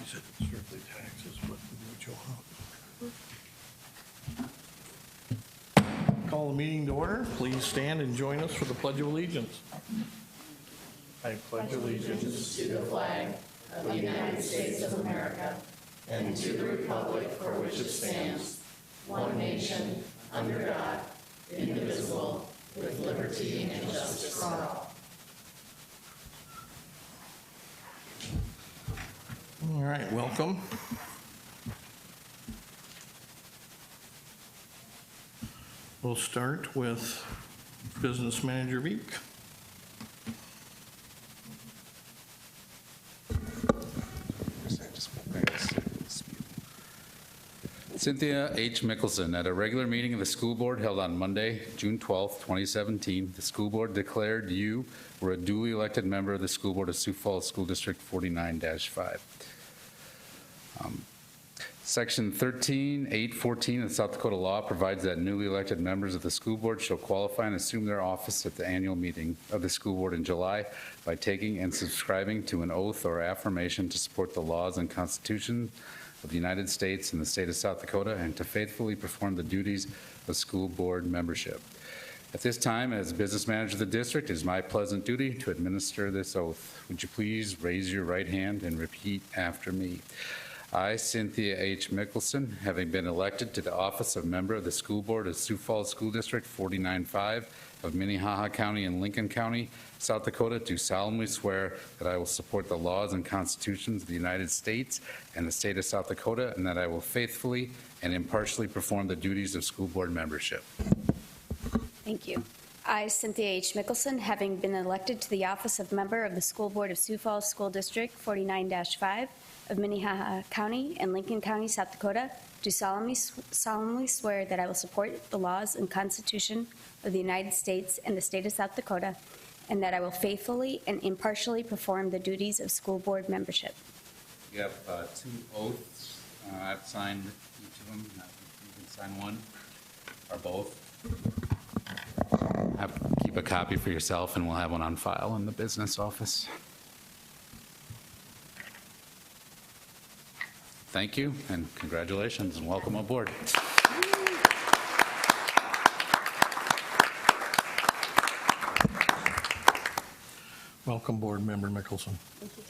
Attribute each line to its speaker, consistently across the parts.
Speaker 1: said it's strictly taxes, but what you want. Call the meeting to order. Please stand and join us for the Pledge of Allegiance. I pledge allegiance
Speaker 2: to the flag of the United States of America and to the republic for which it stands, one nation, under God, indivisible, with liberty and justice for all.
Speaker 1: All right, welcome. We'll start with Business Manager Veek.
Speaker 3: Cynthia H. Mickelson, at a regular meeting of the school board held on Monday, June 12, 2017, the school board declared you were a duly elected member of the school board of Sioux Falls School District 49-5. Section 13.814 of the South Dakota law provides that newly elected members of the school board shall qualify and assume their office at the annual meeting of the school board in July by taking and subscribing to an oath or affirmation to support the laws and Constitution of the United States and the state of South Dakota, and to faithfully perform the duties of school board membership. At this time, as business manager of the district, it is my pleasant duty to administer this oath. Would you please raise your right hand and repeat after me? I, Cynthia H. Mickelson, having been elected to the office of member of the school board of Sioux Falls School District 49-5 of Minnehaha County and Lincoln County, South Dakota, do solemnly swear that I will support the laws and constitutions of the United States and the state of South Dakota, and that I will faithfully and impartially perform the duties of school board membership.
Speaker 4: Thank you. I, Cynthia H. Mickelson, having been elected to the office of member of the school board of Sioux Falls School District 49-5 of Minnehaha County and Lincoln County, South Dakota, do solemnly swear that I will support the laws and Constitution of the United States and the state of South Dakota, and that I will faithfully and impartially perform the duties of school board membership.
Speaker 3: You have two oaths. I've signed each of them. You can sign one or both. Keep a copy for yourself, and we'll have one on file in the business office. Thank you, and congratulations, and welcome aboard.
Speaker 1: Welcome, Board Member Mickelson.
Speaker 4: Thank you,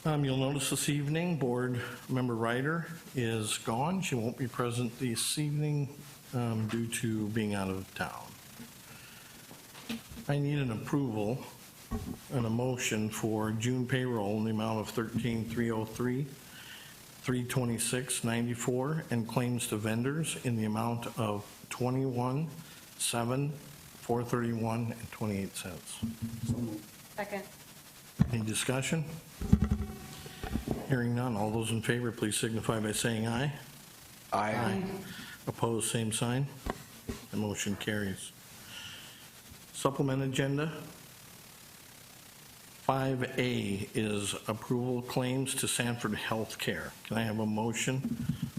Speaker 4: Todd.
Speaker 1: You'll notice this evening, Board Member Ryder is gone. She won't be present this evening due to being out of town. I need an approval and a motion for June payroll in the amount of $13,303, $326.94, and claims to vendors in the amount of $21,743.28.
Speaker 4: Second.
Speaker 1: Any discussion? Hearing none. All those in favor, please signify by saying aye. Aye. Opposed, same sign. The motion carries. Supplement agenda. 5A is approval claims to Sanford Healthcare. Can I have a motion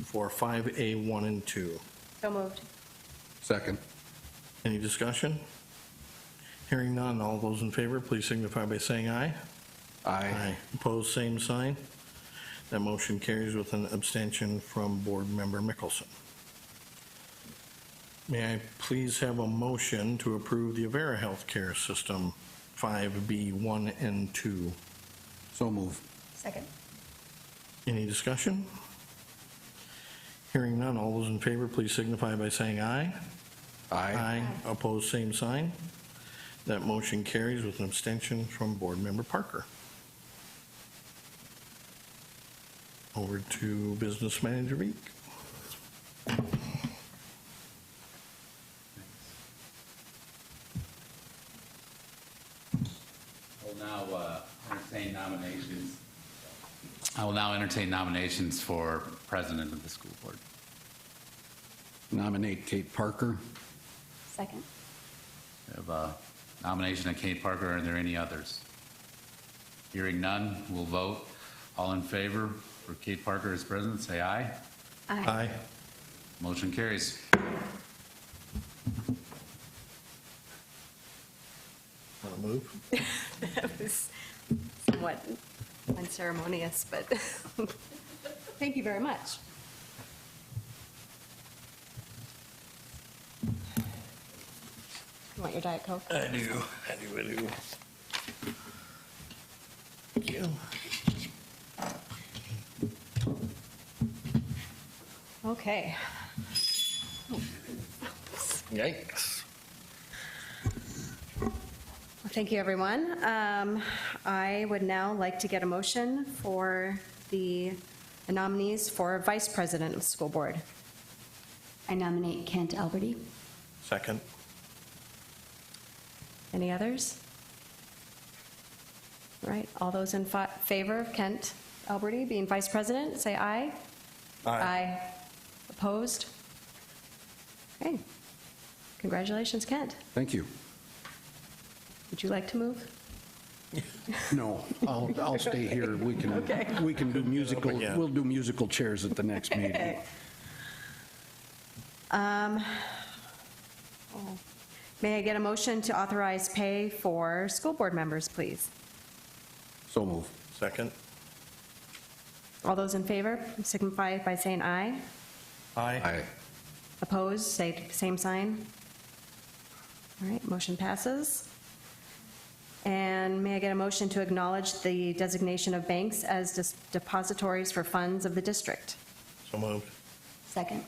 Speaker 1: for 5A 1 and 2?
Speaker 4: So moved.
Speaker 5: Second.
Speaker 1: Any discussion? Hearing none. All those in favor, please signify by saying aye.
Speaker 5: Aye.
Speaker 1: Opposed, same sign. That motion carries with an abstention from Board Member Mickelson. May I please have a motion to approve the Avera Healthcare System 5B 1 and 2?
Speaker 5: So move.
Speaker 4: Second.
Speaker 1: Any discussion? Hearing none. All those in favor, please signify by saying aye.
Speaker 5: Aye.
Speaker 1: Opposed, same sign. That motion carries with an abstention from Board Member Parker. Over to Business Manager Veek.
Speaker 3: I will now entertain nominations for president of the school board.
Speaker 5: Nominate Kate Parker.
Speaker 4: Second.
Speaker 3: We have a nomination of Kate Parker. Are there any others? Hearing none, we'll vote. All in favor for Kate Parker as president, say aye.
Speaker 1: Aye.
Speaker 3: Motion carries.
Speaker 1: Want to move?
Speaker 4: That was somewhat
Speaker 6: unceremonious, but thank you very much. You want your Diet Coke?
Speaker 1: I do. Thank you.
Speaker 6: Okay.
Speaker 1: Yikes.
Speaker 6: Well, thank you, everyone. I would now like to get a motion for the nominees for Vice President of the School Board.
Speaker 4: I nominate Kent Alberty.
Speaker 1: Second.
Speaker 6: Any others? All right, all those in favor of Kent Alberty being Vice President, say aye. Aye. Opposed? Okay. Congratulations, Kent.
Speaker 5: Thank you.
Speaker 6: Would you like to move?
Speaker 5: No, I'll stay here. We can do musical,
Speaker 1: again.
Speaker 5: we'll do musical chairs at the next meeting.
Speaker 6: Okay. May I get a motion to authorize pay for school board members, please?
Speaker 5: So move.
Speaker 1: Second.
Speaker 6: All those in favor signify by saying aye.
Speaker 1: Aye.
Speaker 6: Opposed, say same sign. All right, motion passes. And may I get a motion to acknowledge the designation of banks as depositories for funds of the district?
Speaker 1: So moved.
Speaker 4: Second.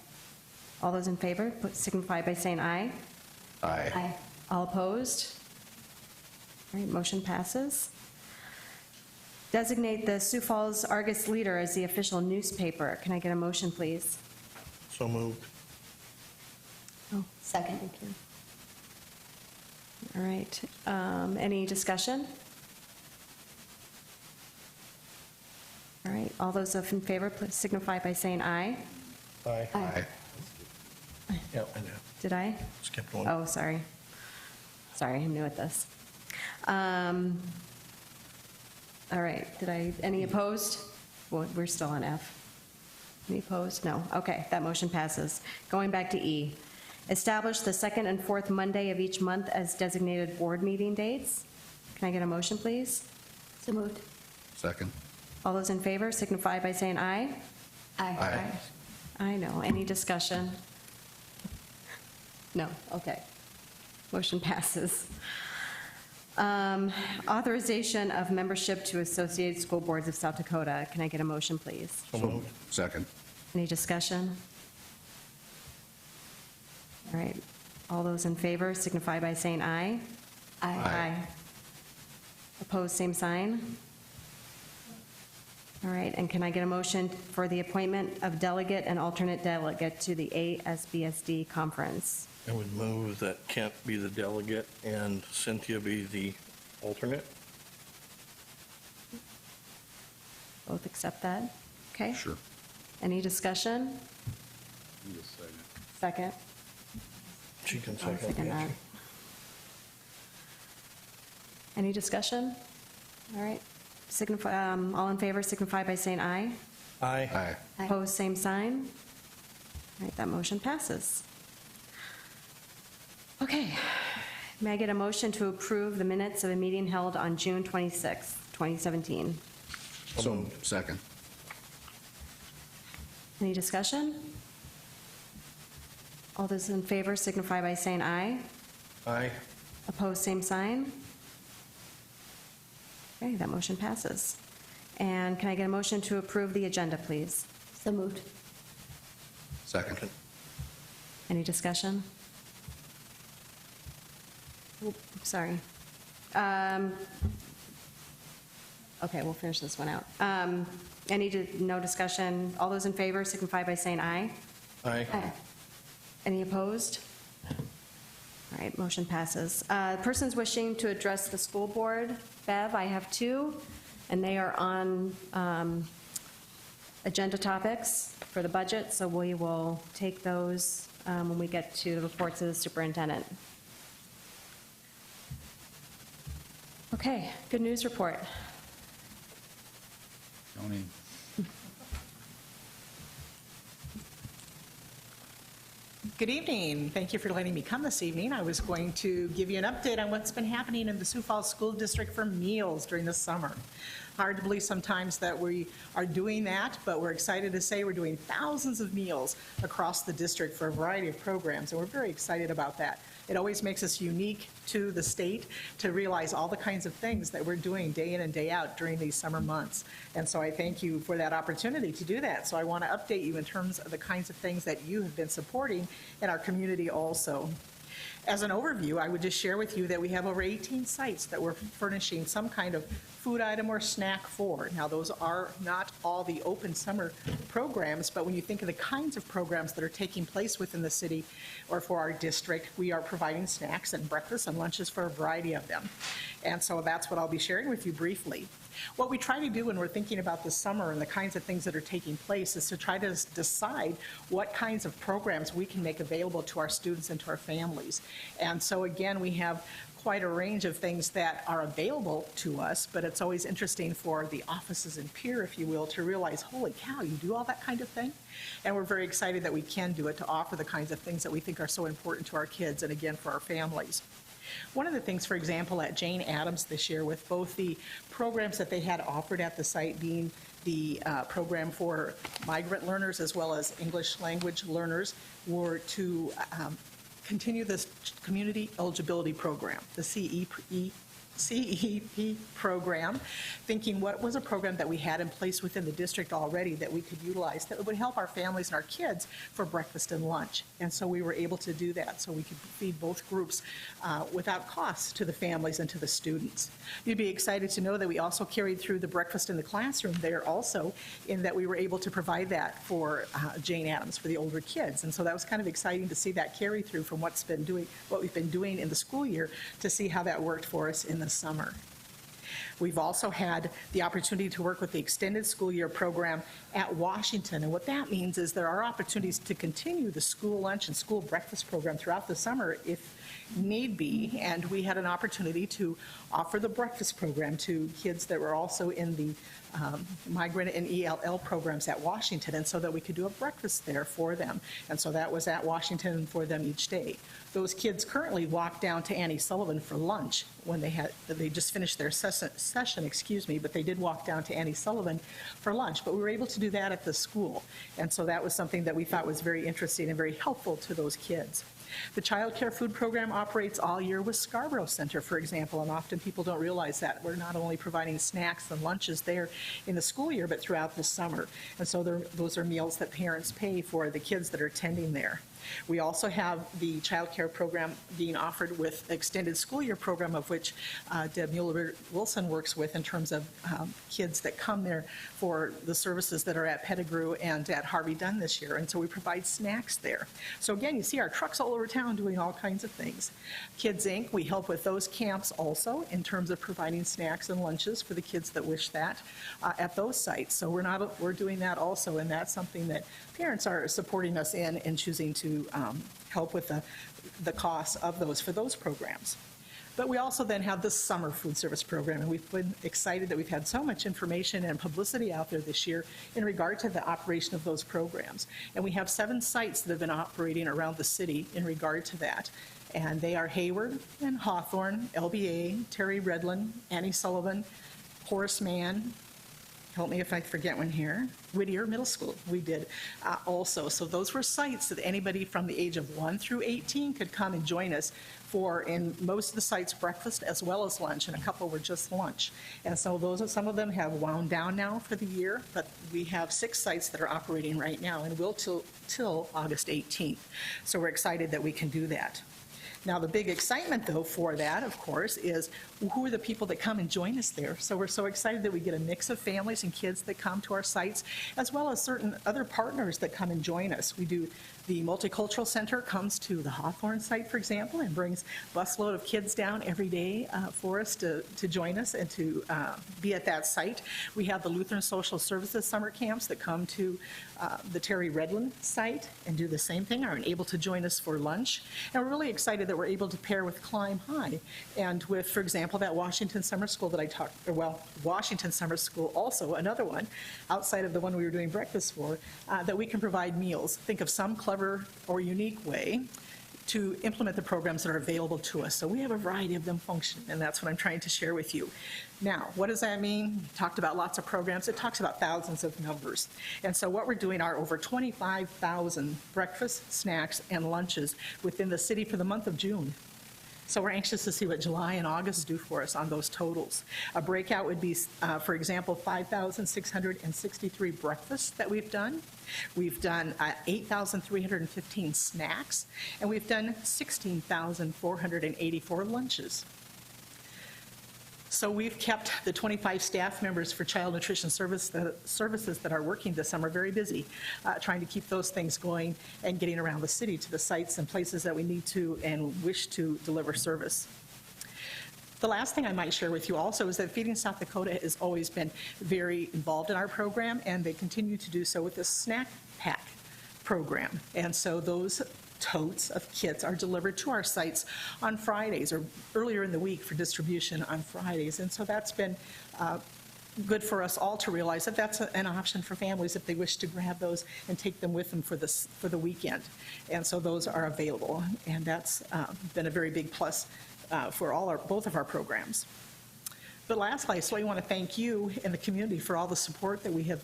Speaker 6: All those in favor signify by saying aye.
Speaker 5: Aye.
Speaker 6: All opposed? All right, motion passes. Designate the Sioux Falls Argus Leader as the official newspaper. Can I get a motion, please?
Speaker 1: So moved.
Speaker 6: Oh,
Speaker 4: Second.
Speaker 6: thank you. All right, any discussion? All right, all those in favor please signify by saying aye.
Speaker 1: Aye.
Speaker 4: Aye.
Speaker 1: Yep, I know.
Speaker 6: Did I?
Speaker 1: Skipped one.
Speaker 6: Oh, sorry. Sorry, I'm new at this. All right, any opposed? Well, we're still on F. Any opposed? No. Okay, that motion passes. Going back to E. Establish the second and fourth Monday of each month as designated board meeting dates. Can I get a motion, please?
Speaker 4: So moved.
Speaker 5: Second.
Speaker 6: All those in favor signify by saying aye.
Speaker 5: Aye.
Speaker 6: I know. Any discussion? No. Okay. Motion passes. Authorization of membership to Associated School Boards of South Dakota. Can I get a motion, please?
Speaker 1: So moved.
Speaker 5: Second.
Speaker 6: Any discussion? All right. All those in favor signify by saying aye.
Speaker 5: Aye.
Speaker 6: Opposed, same sign. All right, and can I get a motion for the appointment of delegate and alternate delegate to the ASBSD conference?
Speaker 1: I would move that Kent be the delegate and Cynthia be the alternate.
Speaker 6: Both accept that? Okay.
Speaker 5: Sure.
Speaker 6: Any discussion? Second.
Speaker 1: She can
Speaker 6: I'll
Speaker 1: second.
Speaker 6: second that. Any discussion? All right. Signify, all in favor signify by saying aye.
Speaker 1: Aye.
Speaker 5: Aye.
Speaker 6: Opposed, same sign. All right, that motion passes. Okay. May I get a motion to approve the minutes of a meeting held on June 26, 2017?
Speaker 5: So, second.
Speaker 6: Any discussion? All those in favor signify by saying aye.
Speaker 1: Aye.
Speaker 6: Opposed, same sign. Okay, that motion passes. And can I get a motion to approve the agenda, please?
Speaker 4: So moved.
Speaker 5: Second.
Speaker 6: Any discussion? Oop, sorry. Okay, we'll finish this one out. No discussion? All those in favor signify by saying aye.
Speaker 1: Aye.
Speaker 4: Aye.
Speaker 6: Any opposed? All right, motion passes. Persons wishing to address the school board, Bev, I have two, and they are on agenda topics for the budget, so we will take those when we get to the reports of the superintendent. Okay, good news report.
Speaker 7: Good evening. Thank you for letting me come this evening. I was going to give you an update on what's been happening in the Sioux Falls School District for meals during the summer. Hard to believe sometimes that we are doing that, but we're excited to say we're doing thousands of meals across the district for a variety of programs, and we're very excited about that. It always makes us unique to the state to realize all the kinds of things that we're doing day in and day out during these summer months. And so I thank you for that opportunity to do that. So I want to update you in terms of the kinds of things that you have been supporting in our community also. As an overview, I would just share with you that we have over 18 sites that we're furnishing some kind of food item or snack for. Now, those are not all the open summer programs, but when you think of the kinds of programs that are taking place within the city or for our district, we are providing snacks and breakfasts and lunches for a variety of them. And so that's what I'll be sharing with you briefly. What we try to do when we're thinking about the summer and the kinds of things that are taking place is to try to decide what kinds of programs we can make available to our students and to our families. And so again, we have quite a range of things that are available to us, but it's always interesting for the offices and peer, if you will, to realize, holy cow, you do all that kind of thing? And we're very excited that we can do it to offer the kinds of things that we think are so important to our kids and again for our families. One of the things, for example, at Jane Addams this year, with both the programs that they had offered at the site being the program for migrant learners as well as English language learners, were to continue this community eligibility program, the CEP program, thinking what was a program that we had in place within the district already that we could utilize that would help our families and our kids for breakfast and lunch. And so we were able to do that so we could feed both groups without cost to the families and to the students. You'd be excited to know that we also carried through the breakfast in the classroom there also, in that we were able to provide that for Jane Addams for the older kids. And so that was kind of exciting to see that carry through from what we've been doing in the school year to see how that worked for us in the summer. We've also had the opportunity to work with the extended school year program at Washington. And what that means is there are opportunities to continue the school lunch and school breakfast program throughout the summer if need be. And we had an opportunity to offer the breakfast program to kids that were also in the migrant and ELL programs at Washington, and so that we could do a breakfast there for them. And so that was at Washington for them each day. Those kids currently walk down to Annie Sullivan for lunch when they just finished their session, but they did walk down to Annie Sullivan for lunch. But we were able to do that at the school. And so that was something that we thought was very interesting and very helpful to those kids. The child care food program operates all year with Scarborough Center, for example, and often people don't realize that. We're not only providing snacks and lunches there in the school year, but throughout the summer. And so those are meals that parents pay for the kids that are attending there. We also have the child care program being offered with extended school year program, of which Deb Mueller-Wilson works with in terms of kids that come there for the services that are at Pettigrew and at Harvey Dunn this year. And so we provide snacks there. So again, you see our trucks all over town doing all kinds of things. Kids Inc., we help with those camps also in terms of providing snacks and lunches for the kids that wish that at those sites. So we're doing that also, and that's something that parents are supporting us in and choosing to help with the costs of those for those programs. But we also then have the summer food service program, and we've been excited that we've had so much information and publicity out there this year in regard to the operation of those programs. And we have 7 sites that have been operating around the city in regard to that. And they are Hayward and Hawthorne, LBA, Terry Redland, Annie Sullivan, Horace Mann, help me if I forget one here, Whittier Middle School, we did also. So those were sites that anybody from the age of 1 through 18 could come and join us for, in most of the sites, breakfast as well as lunch, and a couple were just lunch. And so some of them have wound down now for the year, but we have 6 sites that are operating right now and will till August 18th. So we're excited that we can do that. Now, the big excitement, though, for that, of course, is who are the people that come and join us there. So we're so excited that we get a mix of families and kids that come to our sites, as well as certain other partners that come and join us. We do the Multicultural Center comes to the Hawthorne site, for example, and brings a busload of kids down every day for us to join us and to be at that site. We have the Lutheran Social Services summer camps that come to the Terry Redland site and do the same thing, are able to join us for lunch. And we're really excited that we're able to pair with Climb High and with, for example, that Washington Summer School that I talked, Washington Summer School, also another one, outside of the one we were doing breakfast for, that we can provide meals. Think of some clever clever or unique way to implement the programs that are available to us. So we have a variety of them function, and that's what I'm trying to share with you. Now, what does that mean? We talked about lots of programs. It talks about thousands of numbers. And so what we're doing are over 25,000 breakfasts, snacks, and lunches within the city for the month of June. So we're anxious to see what July and August do for us on those totals. A breakout would be, for example, 5,663 breakfasts that we've done. We've done 8,315 snacks, and we've done 16,484 lunches. So we've kept the 25 staff members for child nutrition services that are working this summer very busy, trying to keep those things going and getting around the city to the sites and places that we need to and wish to deliver service. The last thing I might share with you also is that Feeding South Dakota has always been very involved in our program, and they continue to do so with the snack pack program. And so those totes of kits are delivered to our sites on Fridays or earlier in the week for distribution on Fridays. And so that's been good for us all to realize that that's an option for families if they wish to grab those and take them with them for the weekend. And so those are available, and that's been a very big plus for both of our programs. But lastly, so I want to thank you and the community for all the support that we have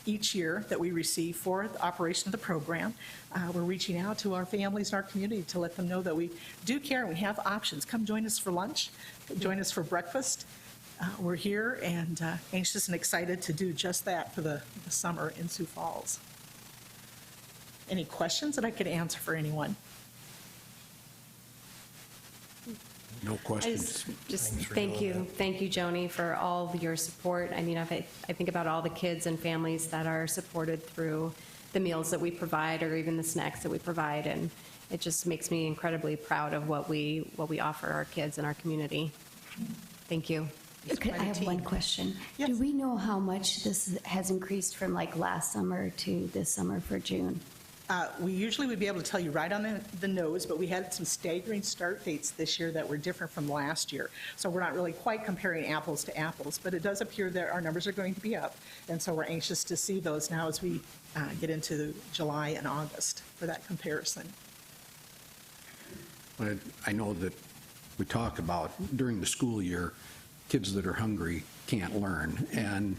Speaker 7: each year that we receive for the operation of the program. We're reaching out to our families and our community to let them know that we do care and we have options. Come join us for lunch, join us for breakfast. We're here and anxious and excited to do just that for the summer in Sioux Falls. Any questions that I could answer for anyone?
Speaker 5: No questions.
Speaker 6: Just thank you, Joni, for all of your support. I mean, I think about all the kids and families that are supported through the meals that we provide or even the snacks that we provide, and it just makes me incredibly proud of what we offer our kids and our community. Thank you.
Speaker 4: Okay, I have one question.
Speaker 7: Yes.
Speaker 4: Do we know how much this has increased from like last summer to this summer for June?
Speaker 7: We usually would be able to tell you right on the nose, but we had some staggering start dates this year that were different from last year. So we're not really quite comparing apples to apples, but it does appear that our numbers are going to be up. And so we're anxious to see those now as we get into July and August for that comparison.
Speaker 5: I know that we talk about during the school year, kids that are hungry can't learn. And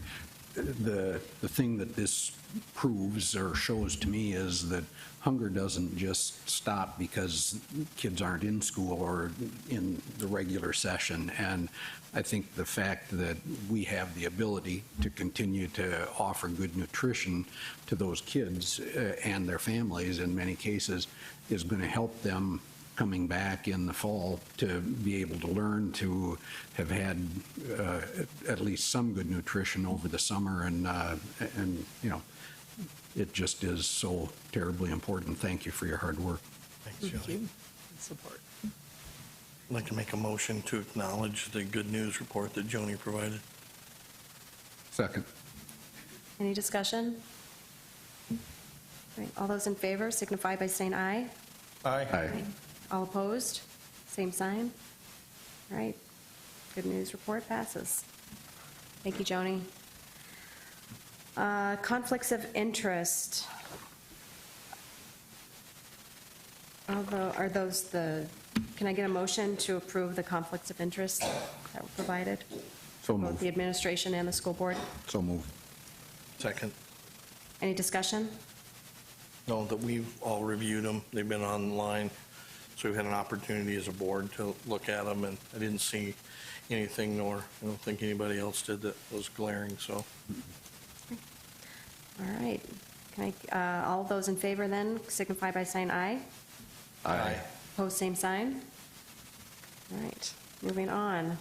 Speaker 5: the thing that this proves or shows to me is that hunger doesn't just stop because kids aren't in school or in the regular session. And I think the fact that we have the ability to continue to offer good nutrition to those kids and their families in many cases is going to help them coming back in the fall to be able to learn to have had at least some good nutrition over the summer, and you know, it just is so terribly important. Thank you for your hard work.
Speaker 1: Thanks,
Speaker 7: Thank
Speaker 1: Julie.
Speaker 7: you. Support.
Speaker 1: I'd like to make a motion to acknowledge the good news report that Joni provided.
Speaker 5: Second.
Speaker 6: Any discussion? Right, all those in favor signify by saying aye.
Speaker 5: Aye.
Speaker 6: All opposed? Same sign. All right. Good news report passes. Thank you, Joni. Conflicts of interest. Are those can I get a motion to approve the conflicts of interest that were provided?
Speaker 5: So
Speaker 6: Both
Speaker 5: moved.
Speaker 6: the administration and the school board?
Speaker 5: So moved.
Speaker 1: Second.
Speaker 6: Any discussion?
Speaker 1: No, that we've all reviewed them. They've been online. So we've had an opportunity as a board to look at them, and I didn't see anything, nor I don't think anybody else did, that was glaring, so.
Speaker 6: All right. Can I, all those in favor then signify by saying aye.
Speaker 1: Aye.
Speaker 6: Opposed, same sign. All right, moving on.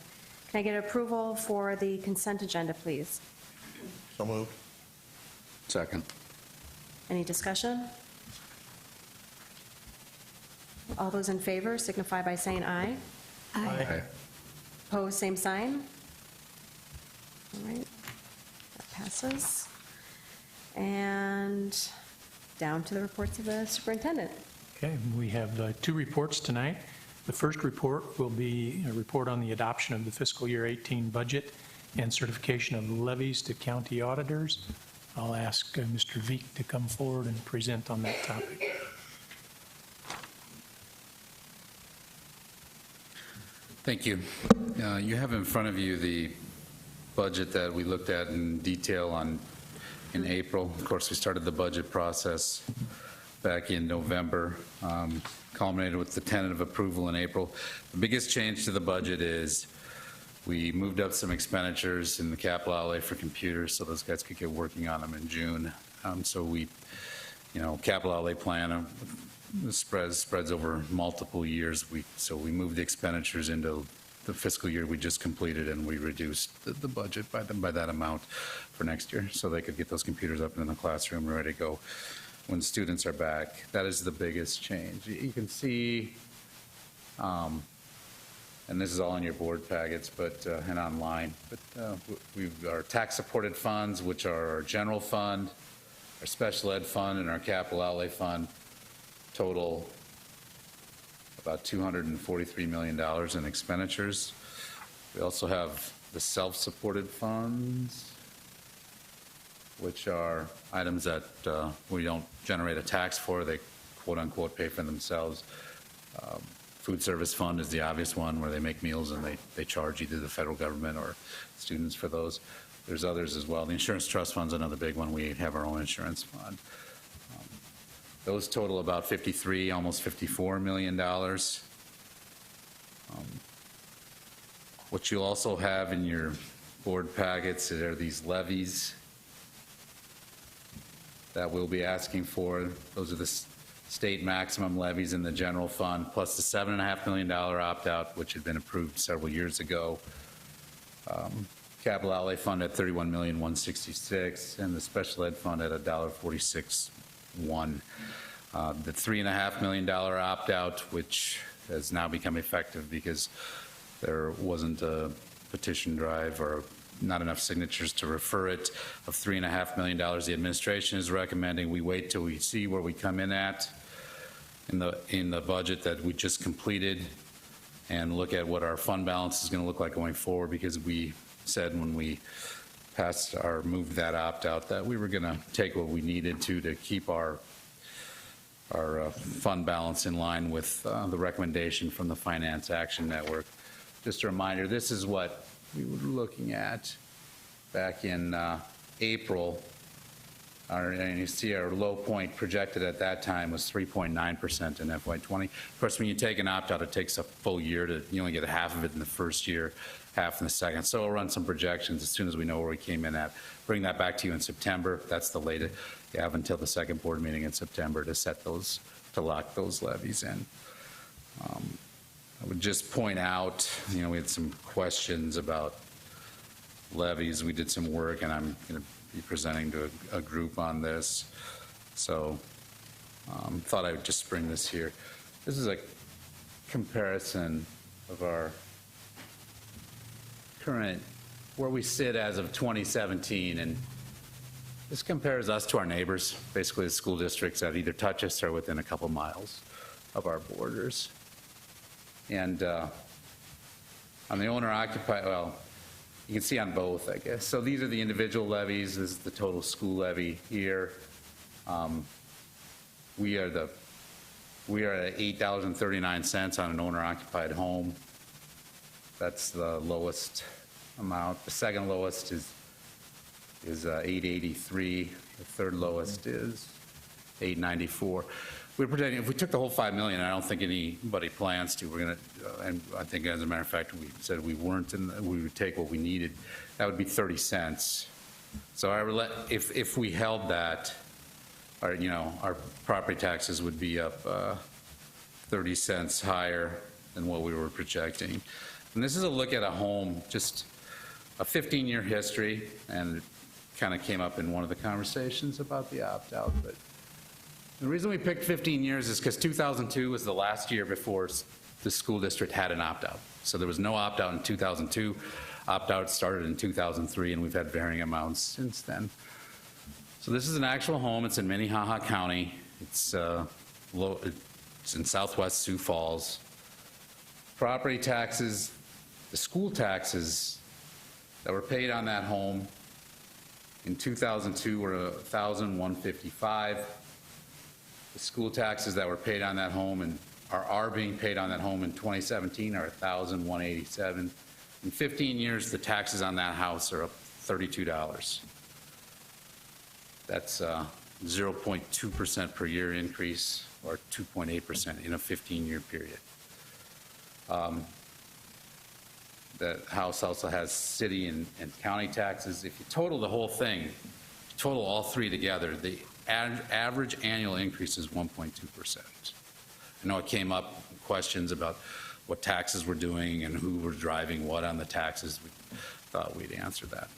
Speaker 6: Can I get approval for the consent agenda, please?
Speaker 1: So moved.
Speaker 5: Second.
Speaker 6: Any discussion? All those in favor signify by saying aye.
Speaker 5: Aye.
Speaker 6: Opposed, same sign. All right, that passes. And down to the reports of the superintendent.
Speaker 8: Okay, we have two reports tonight. The first report will be a report on the adoption of the fiscal year 18 budget and certification of levies to county auditors. I'll ask Mr. Veek to come forward and present on that topic.
Speaker 3: Thank you. You have in front of you the budget that we looked at in detail in April. Of course, we started the budget process back in November, culminated with the tentative approval in April. The biggest change to the budget is we moved up some expenditures in the capital outlay for computers so those guys could get working on them in June. So we, capital outlay plan spreads over multiple years. So we moved the expenditures into the fiscal year we just completed, and we reduced the budget by that amount for next year so they could get those computers up in the classroom ready to go when students are back. That is the biggest change. You can see, and this is all in your board packets, and online, but our tax-supported funds, which are our general fund, our special ed fund, and our capital outlay fund, total about $243 million in expenditures. We also have the self-supported funds, which are items that we don't generate a tax for. They quote-unquote pay for themselves. Food service fund is the obvious one where they make meals and they charge either the federal government or students for those. There's others as well. The insurance trust fund's another big one. We have our own insurance fund. Those total about $53, almost $54 million. What you'll also have in your board packets are these levies that we'll be asking for. Those are the state maximum levies in the general fund, plus the $7.5 million opt-out, which had been approved several years ago. Capital outlay fund at $31,166,000, and the special ed fund at $1.46,1. The $3.5 million opt-out, which has now become effective because there wasn't a petition drive or not enough signatures to refer it, of $3.5 million. The administration is recommending we wait till we see where we come in at in the budget that we just completed and look at what our fund balance is going to look like going forward, because we said when we passed or moved that opt-out that we were going to take what we needed to keep our fund balance in line with the recommendation from the Finance Action Network. Just a reminder, this is what we were looking at back in April. And you see our low point projected at that time was 3.9% in FY20. Of course, when you take an opt-out, it takes a full year you only get half of it in the first year, half in the second. So we'll run some projections as soon as we know where we came in at. Bring that back to you in September. That's the latest. You have until the second board meeting in September to set those, to lock those levies in. I would just point out, we had some questions about levies. We did some work, and I'm going to be presenting to a group on this. So thought I would just bring this here. This is a comparison of our current, where we sit as of 2017, and this compares us to our neighbors, basically the school districts that either touch us or within a couple miles of our borders. And on the owner-occupied, well, you can see on both, I guess. So these are the individual levies. This is the total school levy here. We are at $8.39 on an owner-occupied home. That's the lowest amount. The second lowest is $8.83. The third lowest is $8.94. We're projecting, if we took the whole $5 million, I don't think anybody plans to. We're going to, and I think as a matter of fact, we said we weren't, and we would take what we needed. That would be 30 cents. So if we held that, our property taxes would be up 30 cents higher than what we were projecting. And this is a look at a home, just a 15-year history, and it kind of came up in one of the conversations about the opt-out. But the reason we picked 15 years is because 2002 was the last year before the school district had an opt-out. So there was no opt-out in 2002. Opt-out started in 2003, and we've had varying amounts since then. So this is an actual home. It's in Minnehaha County. It's in southwest Sioux Falls. Property taxes, the school taxes that were paid on that home in 2002 were $1,155. The school taxes that were paid on that home in are being paid on that home in 2017 are $1,187. In 15 years, the taxes on that house are up $32. That's 0.2% per year increase, or 2.8% in a 15-year period. The house also has city and county taxes. If you total the whole thing, total all three together, the average annual increase is 1.2%. I know it came up questions about what taxes we're doing and who we're driving what on the taxes. We thought we'd answer that.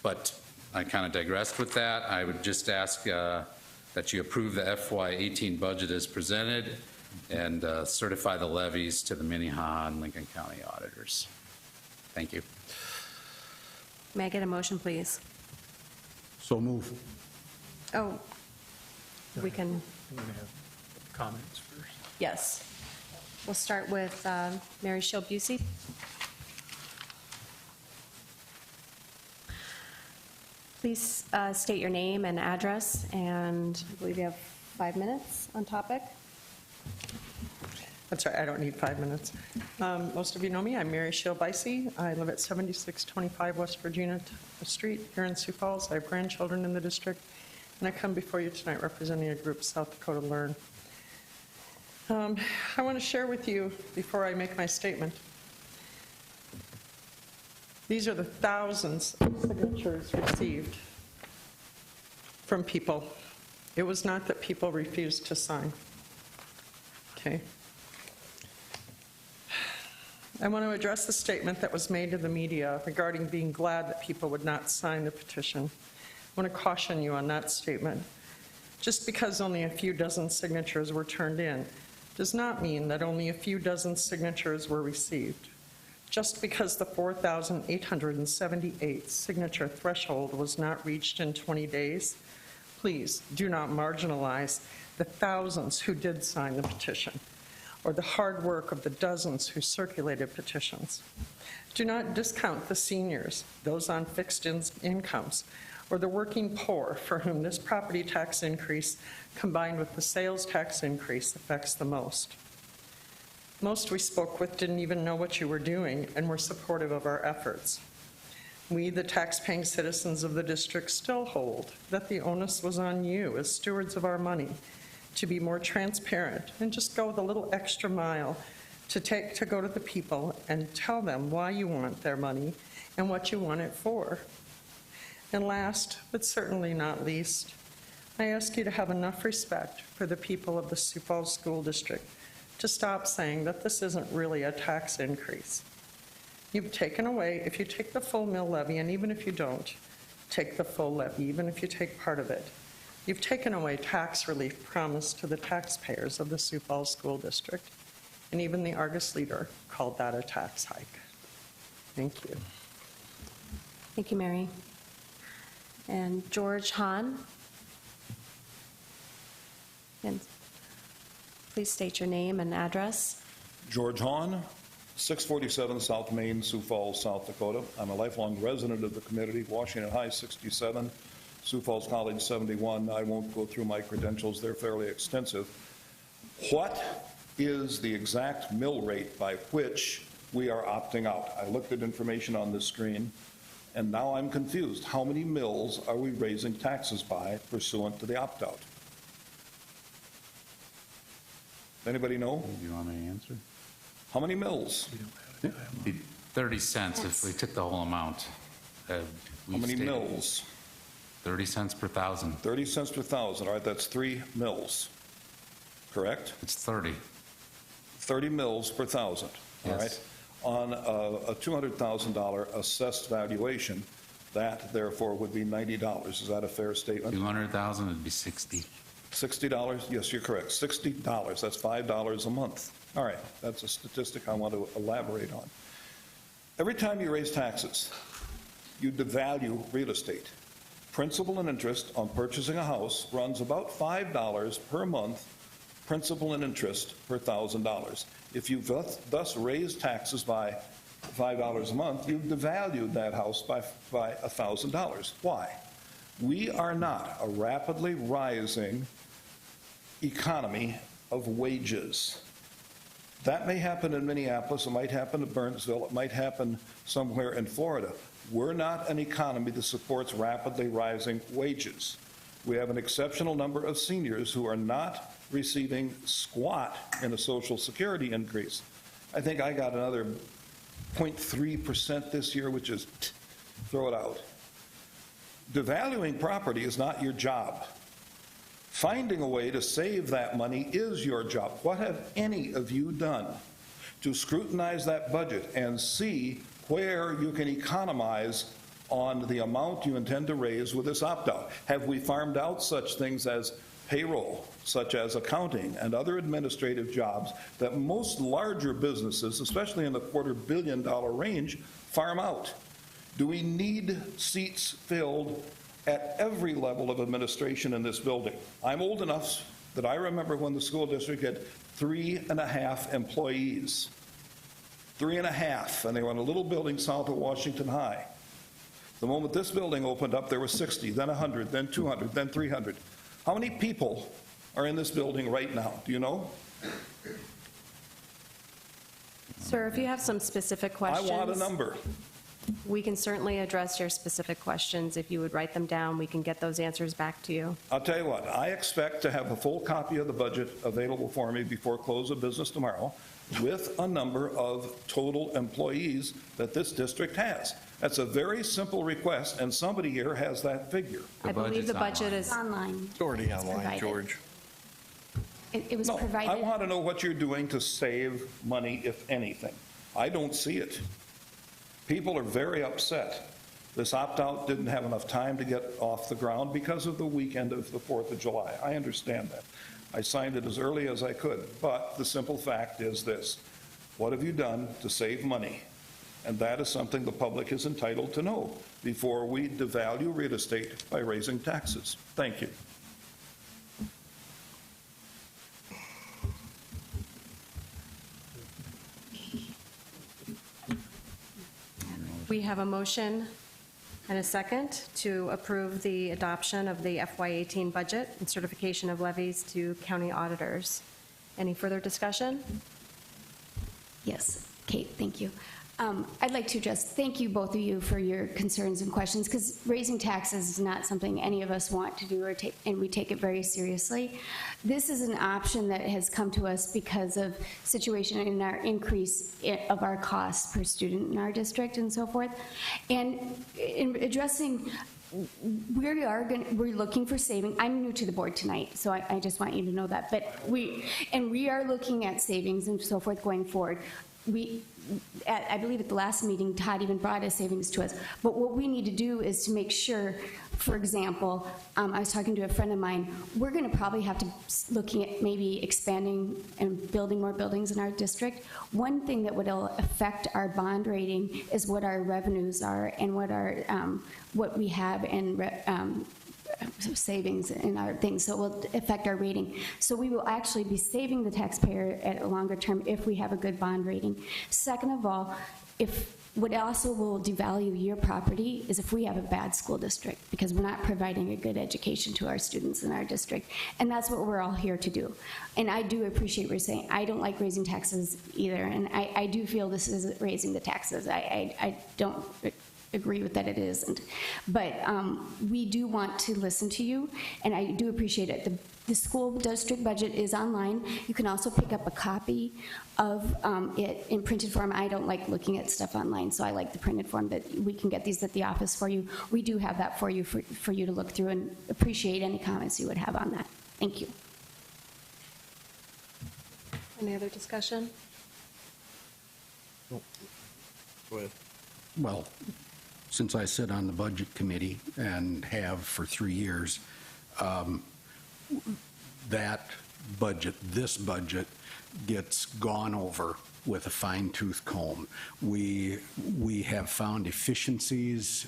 Speaker 3: But I kind of digressed with that. I would just ask that you approve the FY18 budget as presented and certify the levies to the Minnehaha and Lincoln County auditors. Thank you.
Speaker 6: May I get a motion, please?
Speaker 5: So move.
Speaker 6: Oh, we can,
Speaker 8: I'm going to have comments first.
Speaker 6: yes. We'll start with Mary Shill-Busey. Please state your name and address, and I believe you have 5 minutes on topic.
Speaker 7: I'm sorry, I don't need 5 minutes. Most of you know me. I'm Mary Shill-Busey. I live at 7625 West Virginia Street here in Sioux Falls. I have grandchildren in the district, and I come before you tonight representing a group, South Dakota Learn. I want to share with you, before I make my statement, these are the thousands of signatures received from people. It was not that people refused to sign. Okay. I want to address the statement that was made to the media regarding being glad that people would not sign the petition. I want to caution you on that statement. Just because only a few dozen signatures were turned in does not mean that only a few dozen signatures were received. Just because the 4,878 signature threshold was not reached in 20 days, please do not marginalize the thousands who did sign the petition, or the hard work of the dozens who circulated petitions. Do not discount the seniors, those on fixed incomes, or the working poor for whom this property tax increase combined with the sales tax increase affects the most. Most we spoke with didn't even know what you were doing and were supportive of our efforts. We, the tax-paying citizens of the district, still hold that the onus was on you as stewards of our money to be more transparent and just go the little extra mile to go to the people and tell them why you want their money and what you want it for. And last, but certainly not least, I ask you to have enough respect for the people of the Sioux Falls School District to stop saying that this isn't really a tax increase. You've taken away, if you take the full mill levy, and even if you don't take the full levy, even if you take part of it, you've taken away tax relief promised to the taxpayers of the Sioux Falls School District, and even the Argus Leader called that a tax hike. Thank you.
Speaker 6: Thank you, Mary. And George Hahn. And please state your name and address.
Speaker 9: George Hahn, 647 South Main, Sioux Falls, South Dakota. I'm a lifelong resident of the community, Washington High 67, Sioux Falls College 71. I won't go through my credentials, they're fairly extensive. What is the exact mill rate by which we are opting out? I looked at information on this screen, and now I'm confused. How many mills are we raising taxes by pursuant to the opt-out? Anybody know?
Speaker 3: Do you want me to answer?
Speaker 9: How many mills?
Speaker 3: It'd be 30 cents if we took the whole amount.
Speaker 9: How many mills?
Speaker 3: 30 cents per thousand.
Speaker 9: 30 cents per thousand. All right, that's 3 mills. Correct?
Speaker 3: It's 30.
Speaker 9: 30 mills per thousand. All
Speaker 3: Yes.
Speaker 9: right. On a $200,000 assessed valuation, that therefore would be $90. Is that a fair statement?
Speaker 3: 200,000 would be 60.
Speaker 9: $60? Yes, you're correct. $60. That's $5 a month. All right. That's a statistic I want to elaborate on. Every time you raise taxes, you devalue real estate. Principal and interest on purchasing a house runs about $5 per month, principal and interest per $1,000. If you thus raise taxes by $5 a month, you've devalued that house by $1,000. Why? We are not a rapidly rising economy of wages. That may happen in Minneapolis, it might happen in Burnsville, it might happen somewhere in Florida. We're not an economy that supports rapidly rising wages. We have an exceptional number of seniors who are not receiving squat in a Social Security increase. I think I got another 0.3% this year, which is throw it out. Devaluing property is not your job. Finding a way to save that money is your job. What have any of you done to scrutinize that budget and see where you can economize on the amount you intend to raise with this opt-out? Have we farmed out such things as payroll, such as accounting and other administrative jobs that most larger businesses, especially in the $250 million range, farm out? Do we need seats filled at every level of administration in this building? I'm old enough that I remember when the school district had 3.5 employees. 3.5, and they were in a little building south of Washington High. The moment this building opened up, there were 60, then 100, then 200, then 300. How many people are in this building right now? Do you know?
Speaker 6: Sir, if you have some specific questions.
Speaker 9: I want a number.
Speaker 6: We can certainly address your specific questions. If you would write them down, we can get those answers back to you.
Speaker 9: I'll tell you what, I expect to have a full copy of the budget available for me before close of business tomorrow with a number of total employees that this district has. That's a very simple request, and somebody here has that figure.
Speaker 6: I believe the budget is.
Speaker 4: Online.
Speaker 1: It's already online,
Speaker 4: provided.
Speaker 1: George.
Speaker 4: It was
Speaker 9: No,
Speaker 4: provided.
Speaker 9: I want to know what you're doing to save money, if anything. I don't see it. People are very upset. This opt-out didn't have enough time to get off the ground because of the weekend of the 4th of July. I understand that. I signed it as early as I could, but the simple fact is this: what have you done to save money? And that is something the public is entitled to know before we devalue real estate by raising taxes. Thank you.
Speaker 6: We have a motion and a second to approve the adoption of the FY18 budget and certification of levies to county auditors. Any further discussion?
Speaker 4: Yes, Kate, thank you. I'd like to address, thank you, both of you, for your concerns and questions, because raising taxes is not something any of us want to do, or take, and we take it very seriously. This is an option that has come to us because of situation in our increase of our costs per student in our district and so forth. And in addressing, we're looking for saving. I'm new to the board tonight, so I just want you to know that. But we are looking at savings and so forth going forward. I believe at the last meeting, Todd even brought a savings to us. But what we need to do is to make sure, for example, I was talking to a friend of mine, we're going to probably have to looking at maybe expanding and building more buildings in our district. One thing that would affect our bond rating is what our revenues are and what our what we have in savings in our things, so it will affect our rating. So we will actually be saving the taxpayer at a longer term if we have a good bond rating. Second of all, what also will devalue your property is if we have a bad school district, because we're not providing a good education to our students in our district. And that's what we're all here to do. And I do appreciate what you're saying. I don't like raising taxes either, and I do feel this is raising the taxes. I don't agree with that it isn't. But we do want to listen to you, and I do appreciate it. The school district budget is online. You can also pick up a copy of it in printed form. I don't like looking at stuff online, so I like the printed form that we can get these at the office for you. We do have that for you for you to look through, and appreciate any comments you would have on that. Thank you.
Speaker 6: Any other discussion?
Speaker 1: Go ahead.
Speaker 5: Well, since I sit on the budget committee and have for 3 years, that budget, this budget, gets gone over with a fine-tooth comb. We have found efficiencies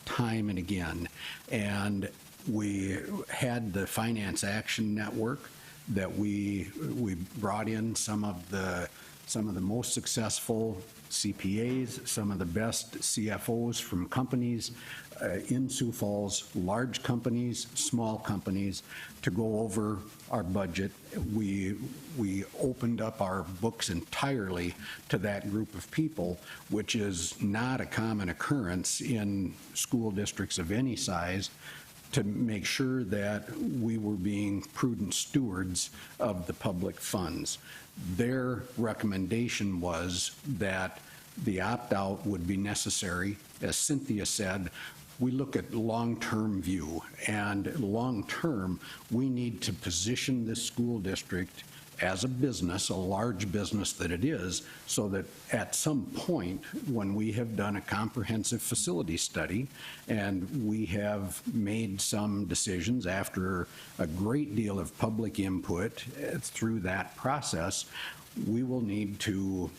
Speaker 5: time and again, and we had the Finance Action Network that we brought in some of the some of the most successful CPAs, some of the best CFOs from companies in Sioux Falls, large companies, small companies, to go over our budget. We opened up our books entirely to that group of people, which is not a common occurrence in school districts of any size, to make sure that we were being prudent stewards of the public funds. Their recommendation was that the opt-out would be necessary. As Cynthia said, we look at long-term view, and long-term, we need to position this school district as a business, a large business that it is, so that at some point, when we have done a comprehensive facility study and we have made some decisions after a great deal of public input through that process, we will need to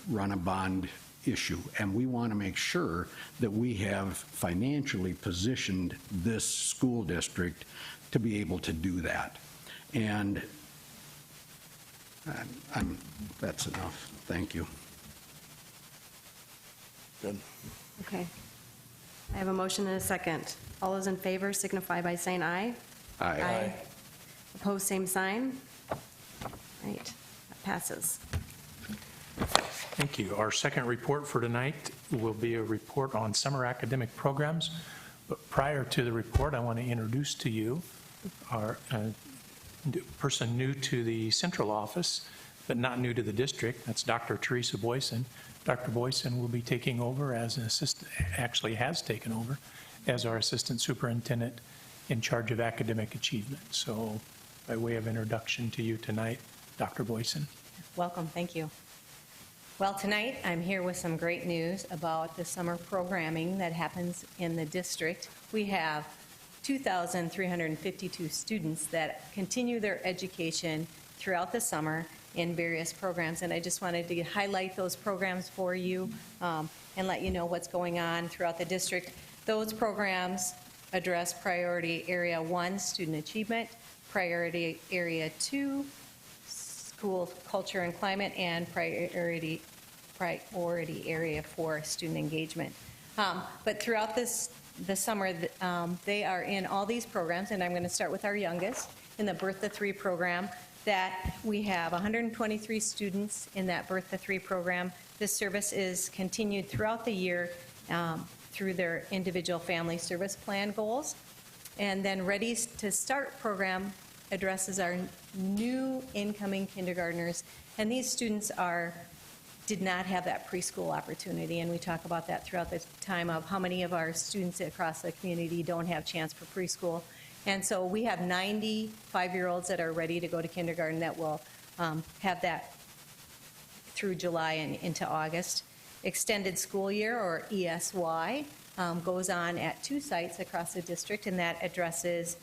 Speaker 5: run a bond issue, and we want to make sure that we have financially positioned this school district to be able to do that. And that's enough. Thank you.
Speaker 1: Good.
Speaker 6: Okay. I have a motion and a second. All those in favor signify by saying aye.
Speaker 1: Aye.
Speaker 6: Opposed, same sign. Right, that passes.
Speaker 8: Thank you. Our second report for tonight will be a report on summer academic programs. But prior to the report, I want to introduce to you our person new to the central office, but not new to the district. That's Dr. Teresa Boyson. Dr. Boyson will be taking over as an assistant, actually has taken over as our assistant superintendent in charge of academic achievement. So by way of introduction to you tonight, Dr. Boyson.
Speaker 10: Welcome, thank you. Well, tonight I'm here with some great news about the summer programming that happens in the district. We have 2,352 students that continue their education throughout the summer in various programs, and I just wanted to highlight those programs for you and let you know what's going on throughout the district. Those programs address Priority Area 1, Student Achievement, Priority Area 2, School Culture and Climate, and Priority Area 4, Student Engagement. But throughout the summer, they are in all these programs, and I'm going to start with our youngest in the Birth to 3 program. That we have 123 students in that Birth to 3 program. This service is continued throughout the year through their individual family service plan goals. And then Ready to Start program addresses our new incoming kindergartners, and these students did not have that preschool opportunity, and we talk about that throughout the time of how many of our students across the community don't have chance for preschool. And so we have 95-year-olds that are ready to go to kindergarten that will have that through July and into August. Extended school year, or ESY, goes on at 2 sites across the district, and that addresses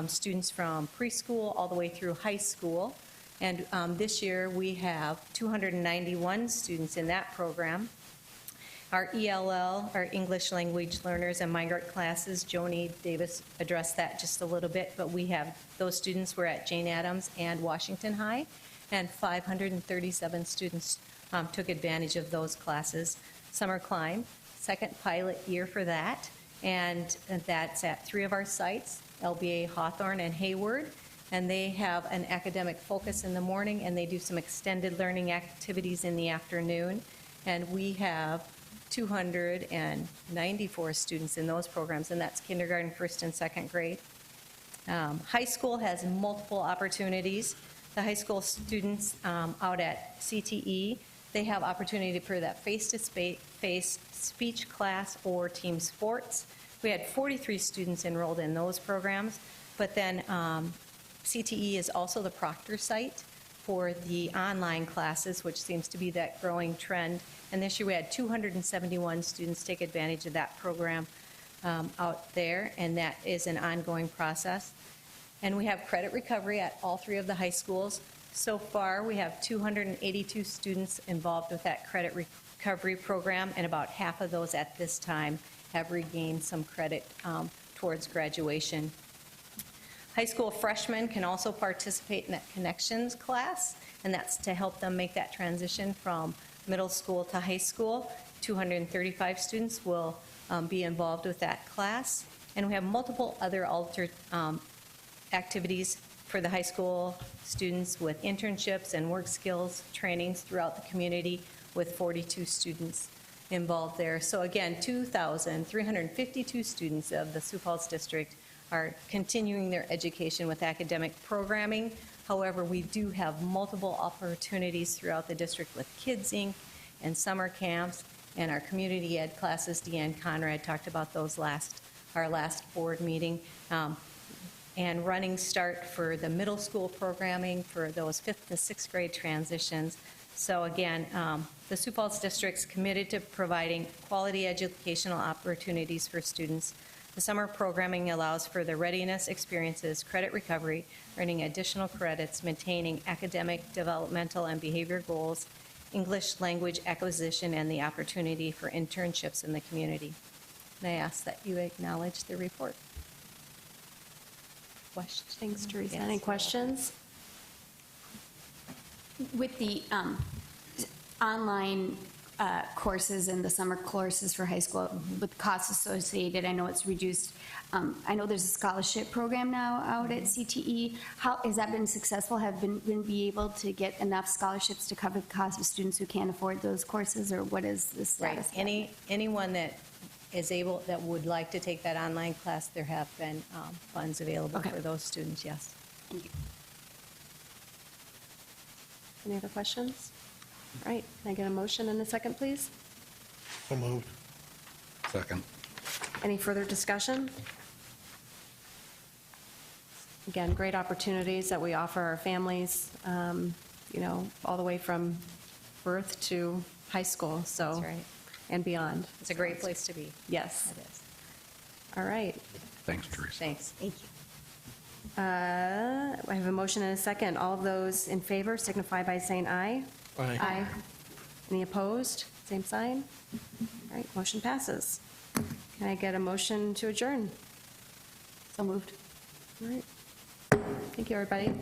Speaker 10: students from preschool all the way through high school. And this year we have 291 students in that program. Our ELL, our English language learners and migrant classes, Joni Davis addressed that just a little bit, but we have those students were at Jane Addams and Washington High, and 537 students took advantage of those classes. Summer Climb, second pilot year for that, and that's at 3 of our sites, LBA, Hawthorne, and Hayward. And they have an academic focus in the morning, and they do some extended learning activities in the afternoon. And we have 294 students in those programs, and that's kindergarten, 1st, and 2nd grade. High school has multiple opportunities. The high school students out at CTE, they have opportunity for that face-to-face speech class or team sports. We had 43 students enrolled in those programs, but then CTE is also the proctor site for the online classes, which seems to be that growing trend. And this year we had 271 students take advantage of that program out there, and that is an ongoing process. And we have credit recovery at all 3 of the high schools. So far, we have 282 students involved with that credit recovery program, and about half of those at this time have regained some credit towards graduation. High school freshmen can also participate in that connections class, and that's to help them make that transition from middle school to high school. 235 students will be involved with that class. And we have multiple other activities for the high school students with internships and work skills trainings throughout the community with 42 students involved there. So again, 2,352 students of the Sioux Falls District are continuing their education with academic programming. However, we do have multiple opportunities throughout the district with Kids Inc. and summer camps and our community ed classes. Deanne Conrad talked about those our last board meeting. And running start for the middle school programming for those 5th to 6th grade transitions. So again, the Sioux Falls District's committed to providing quality educational opportunities for students. The summer programming allows for the readiness experiences, credit recovery, earning additional credits, maintaining academic, developmental, and behavior goals, English language acquisition, and the opportunity for internships in the community. And I ask that you acknowledge the report. Questions?
Speaker 6: Thanks, Teresa.
Speaker 10: Yes.
Speaker 6: Any questions?
Speaker 4: With the online courses and the summer courses for high school, with costs associated, I know it's reduced. I know there's a scholarship program now out at CTE. How has that been successful? Have been be able to get enough scholarships to cover the cost of students who can't afford those courses, or what is the status?
Speaker 10: Right. Anyone that is able, that would like to take that online class, there have been funds available
Speaker 4: Okay.
Speaker 10: for those students, yes.
Speaker 4: Thank you.
Speaker 6: Any other questions? All right, can I get a motion and a second, please?
Speaker 1: So moved.
Speaker 5: Second.
Speaker 6: Any further discussion? Again, great opportunities that we offer our families, all the way from birth to high school, so.
Speaker 10: That's right.
Speaker 6: And beyond.
Speaker 10: It's a great place to be.
Speaker 6: Yes.
Speaker 10: It is.
Speaker 6: All right.
Speaker 5: Thanks, Teresa.
Speaker 10: Thanks.
Speaker 4: Thank you.
Speaker 6: I have a motion and a second. All of those in favor signify by saying aye.
Speaker 1: Aye.
Speaker 6: Any opposed? Same sign. All right, motion passes. Can I get a motion to adjourn?
Speaker 4: So moved.
Speaker 6: All right. Thank you, everybody.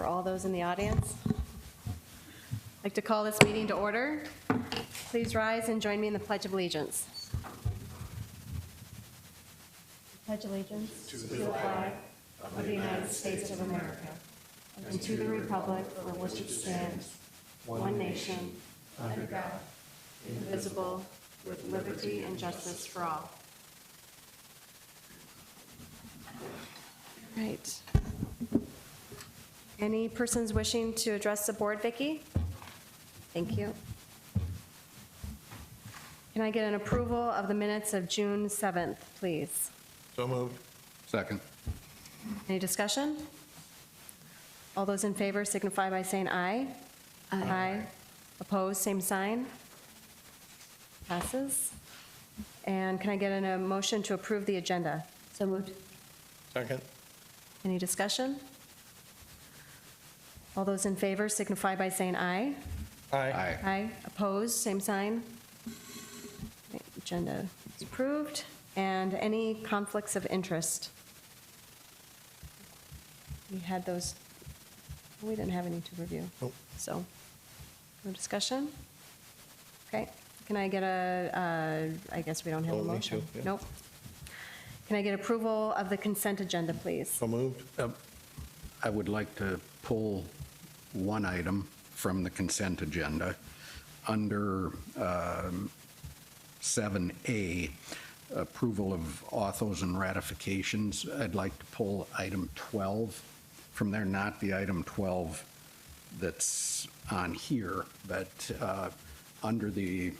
Speaker 6: for all those in the audience. I'd like to call this meeting to order. Please rise and join me in the Pledge of Allegiance. Pledge allegiance to the flag of the United States of America and to the republic for which it stands, one nation, under God, indivisible, with liberty and justice for all. Right. Any persons wishing to address the board, Vicki? Thank you. Can I get an approval of the minutes of June 7th, please?
Speaker 1: So moved.
Speaker 5: Second.
Speaker 6: Any discussion? All those in favor signify by saying aye. Aye. Opposed, same sign. Passes. And can I get a motion to approve the agenda?
Speaker 4: So moved.
Speaker 1: Second.
Speaker 6: Any discussion? All those in favor signify by saying aye.
Speaker 1: Aye.
Speaker 6: Aye. Opposed, same sign. Okay, agenda is approved. And any conflicts of interest? We had those, we didn't have any to review.
Speaker 1: Nope.
Speaker 6: So, no discussion? Okay, can I get I guess we don't have a
Speaker 1: Don't need
Speaker 6: motion.
Speaker 1: to, yeah.
Speaker 6: Nope. Can I get approval of the consent agenda, please?
Speaker 1: So moved.
Speaker 5: I would like to pull one item from the consent agenda. Under 7A, approval of authos and ratifications, I'd like to pull item 12 from there, not the item 12 that's on here, but under the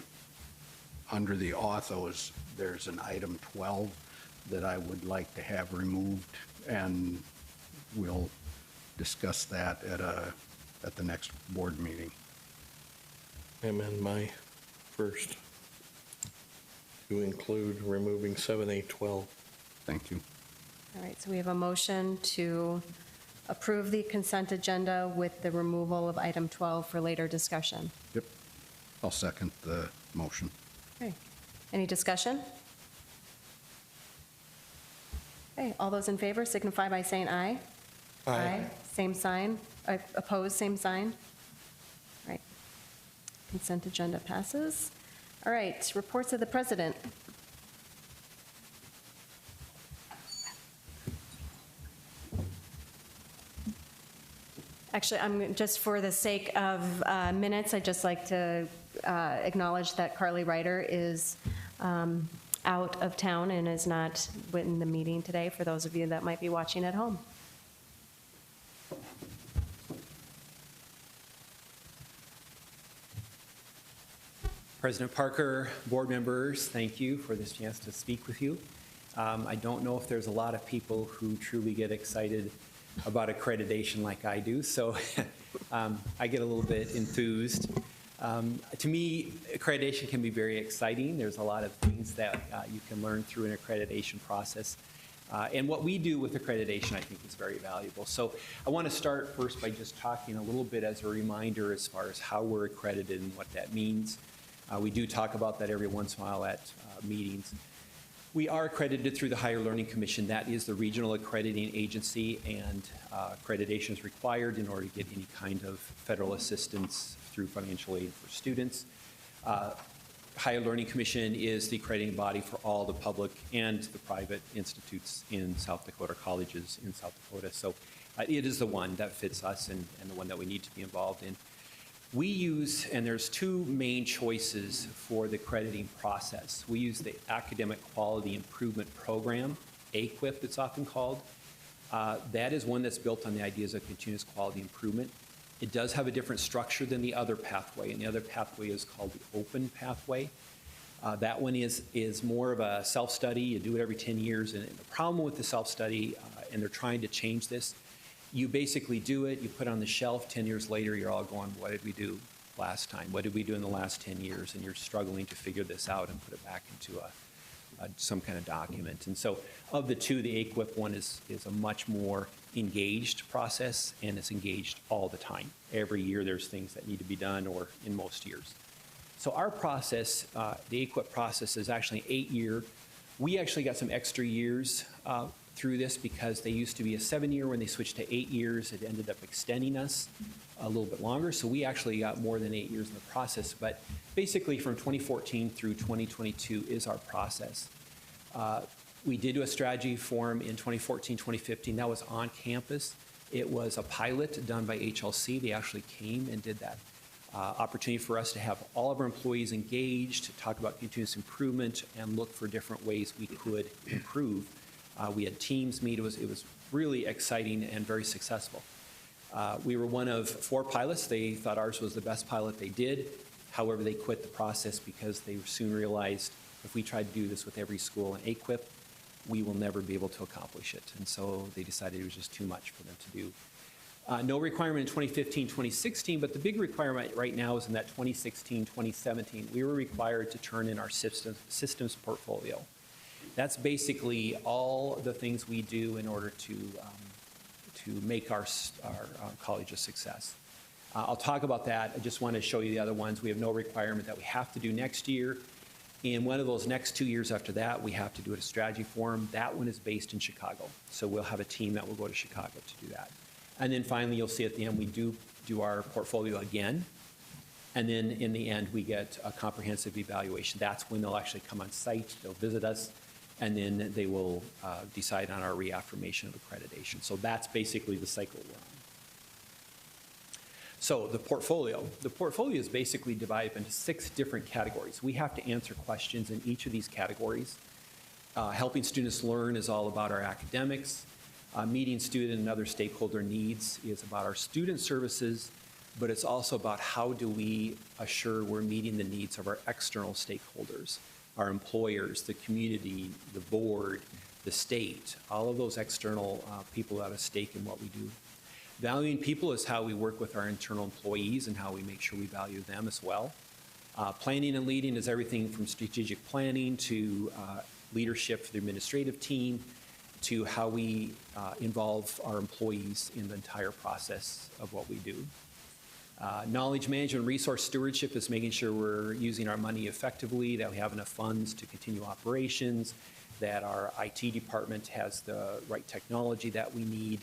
Speaker 5: authos, there's an item 12 that I would like to have removed, and we'll discuss that at the next board meeting.
Speaker 1: Amend my first to include removing 7A12.
Speaker 5: Thank you.
Speaker 6: All right, so we have a motion to approve the consent agenda with the removal of item 12 for later discussion.
Speaker 5: Yep. I'll second the motion.
Speaker 6: Okay, any discussion? Okay, all those in favor signify by saying aye.
Speaker 1: Aye.
Speaker 6: Same sign. Opposed, same sign. All right. Consent agenda passes. All right, reports of the president. Actually, just for the sake of minutes, I'd just like to acknowledge that Carly Ryder is out of town and is not in the meeting today, for those of you that might be watching at home.
Speaker 11: President Parker, board members, thank you for this chance to speak with you. I don't know if there's a lot of people who truly get excited about accreditation like I do, so I get a little bit enthused. To me, accreditation can be very exciting. There's a lot of things that you can learn through an accreditation process. And what we do with accreditation, I think, is very valuable. So I want to start first by just talking a little bit as a reminder as far as how we're accredited and what that means. We do talk about that every once in a while at meetings. We are accredited through the Higher Learning Commission. That is the regional accrediting agency, and accreditation is required in order to get any kind of federal assistance through financial aid for students. Higher Learning Commission is the accrediting body for all the public and the private institutes in South Dakota, colleges in South Dakota. So it is the one that fits us and the one that we need to be involved in. We use, and there's two main choices for the accrediting process. We use the Academic Quality Improvement Program, AQIP it's often called. That is one that's built on the ideas of continuous quality improvement. It does have a different structure than the other pathway, and the other pathway is called the open pathway. That one is more of a self-study. You do it every 10 years, and the problem with the self-study, and they're trying to change this, you basically do it, you put it on the shelf, 10 years later, you're all going, what did we do last time? What did we do in the last 10 years? And you're struggling to figure this out and put it back into some kind of document. And so of the two, the AQIP one is a much more engaged process, and it's engaged all the time. Every year there's things that need to be done, or in most years. So our process, the AQIP process, is actually 8-year. We actually got some extra years through this because they used to be a 7-year. When they switched to 8 years, it ended up extending us a little bit longer. So we actually got more than 8 years in the process. But basically from 2014 through 2022 is our process. We did do a strategy forum in 2014, 2015. That was on campus. It was a pilot done by HLC. They actually came and did that. Opportunity for us to have all of our employees engaged, to talk about continuous improvement and look for different ways we could improve. We had teams meet. It was really exciting and very successful. We were one of 4 pilots. They thought ours was the best pilot they did. However, they quit the process because they soon realized if we tried to do this with every school in AQUIP, we will never be able to accomplish it. And so they decided it was just too much for them to do. No requirement in 2015, 2016, but the big requirement right now is in that 2016, 2017. We were required to turn in our systems portfolio. That's basically all the things we do in order to make our college a success. I'll talk about that. I just want to show you the other ones. We have no requirement that we have to do next year. In one of those next 2 years after that, we have to do a strategy forum. That one is based in Chicago. So we'll have a team that will go to Chicago to do that. And then finally, you'll see at the end, we do our portfolio again. And then in the end, we get a comprehensive evaluation. That's when they'll actually come on site, they'll visit us, and then they will decide on our reaffirmation of accreditation. So that's basically the cycle we're on. So the portfolio is basically divided into 6 different categories. We have to answer questions in each of these categories. Helping students learn is all about our academics. Meeting student and other stakeholder needs is about our student services, but it's also about how do we assure we're meeting the needs of our external stakeholders, our employers, the community, the board, the state, all of those external people that have a stake in what we do. Valuing people is how we work with our internal employees and how we make sure we value them as well. Planning and leading is everything from strategic planning to leadership for the administrative team, to how we involve our employees in the entire process of what we do. Knowledge management and resource stewardship is making sure we're using our money effectively, that we have enough funds to continue operations, that our IT department has the right technology that we need.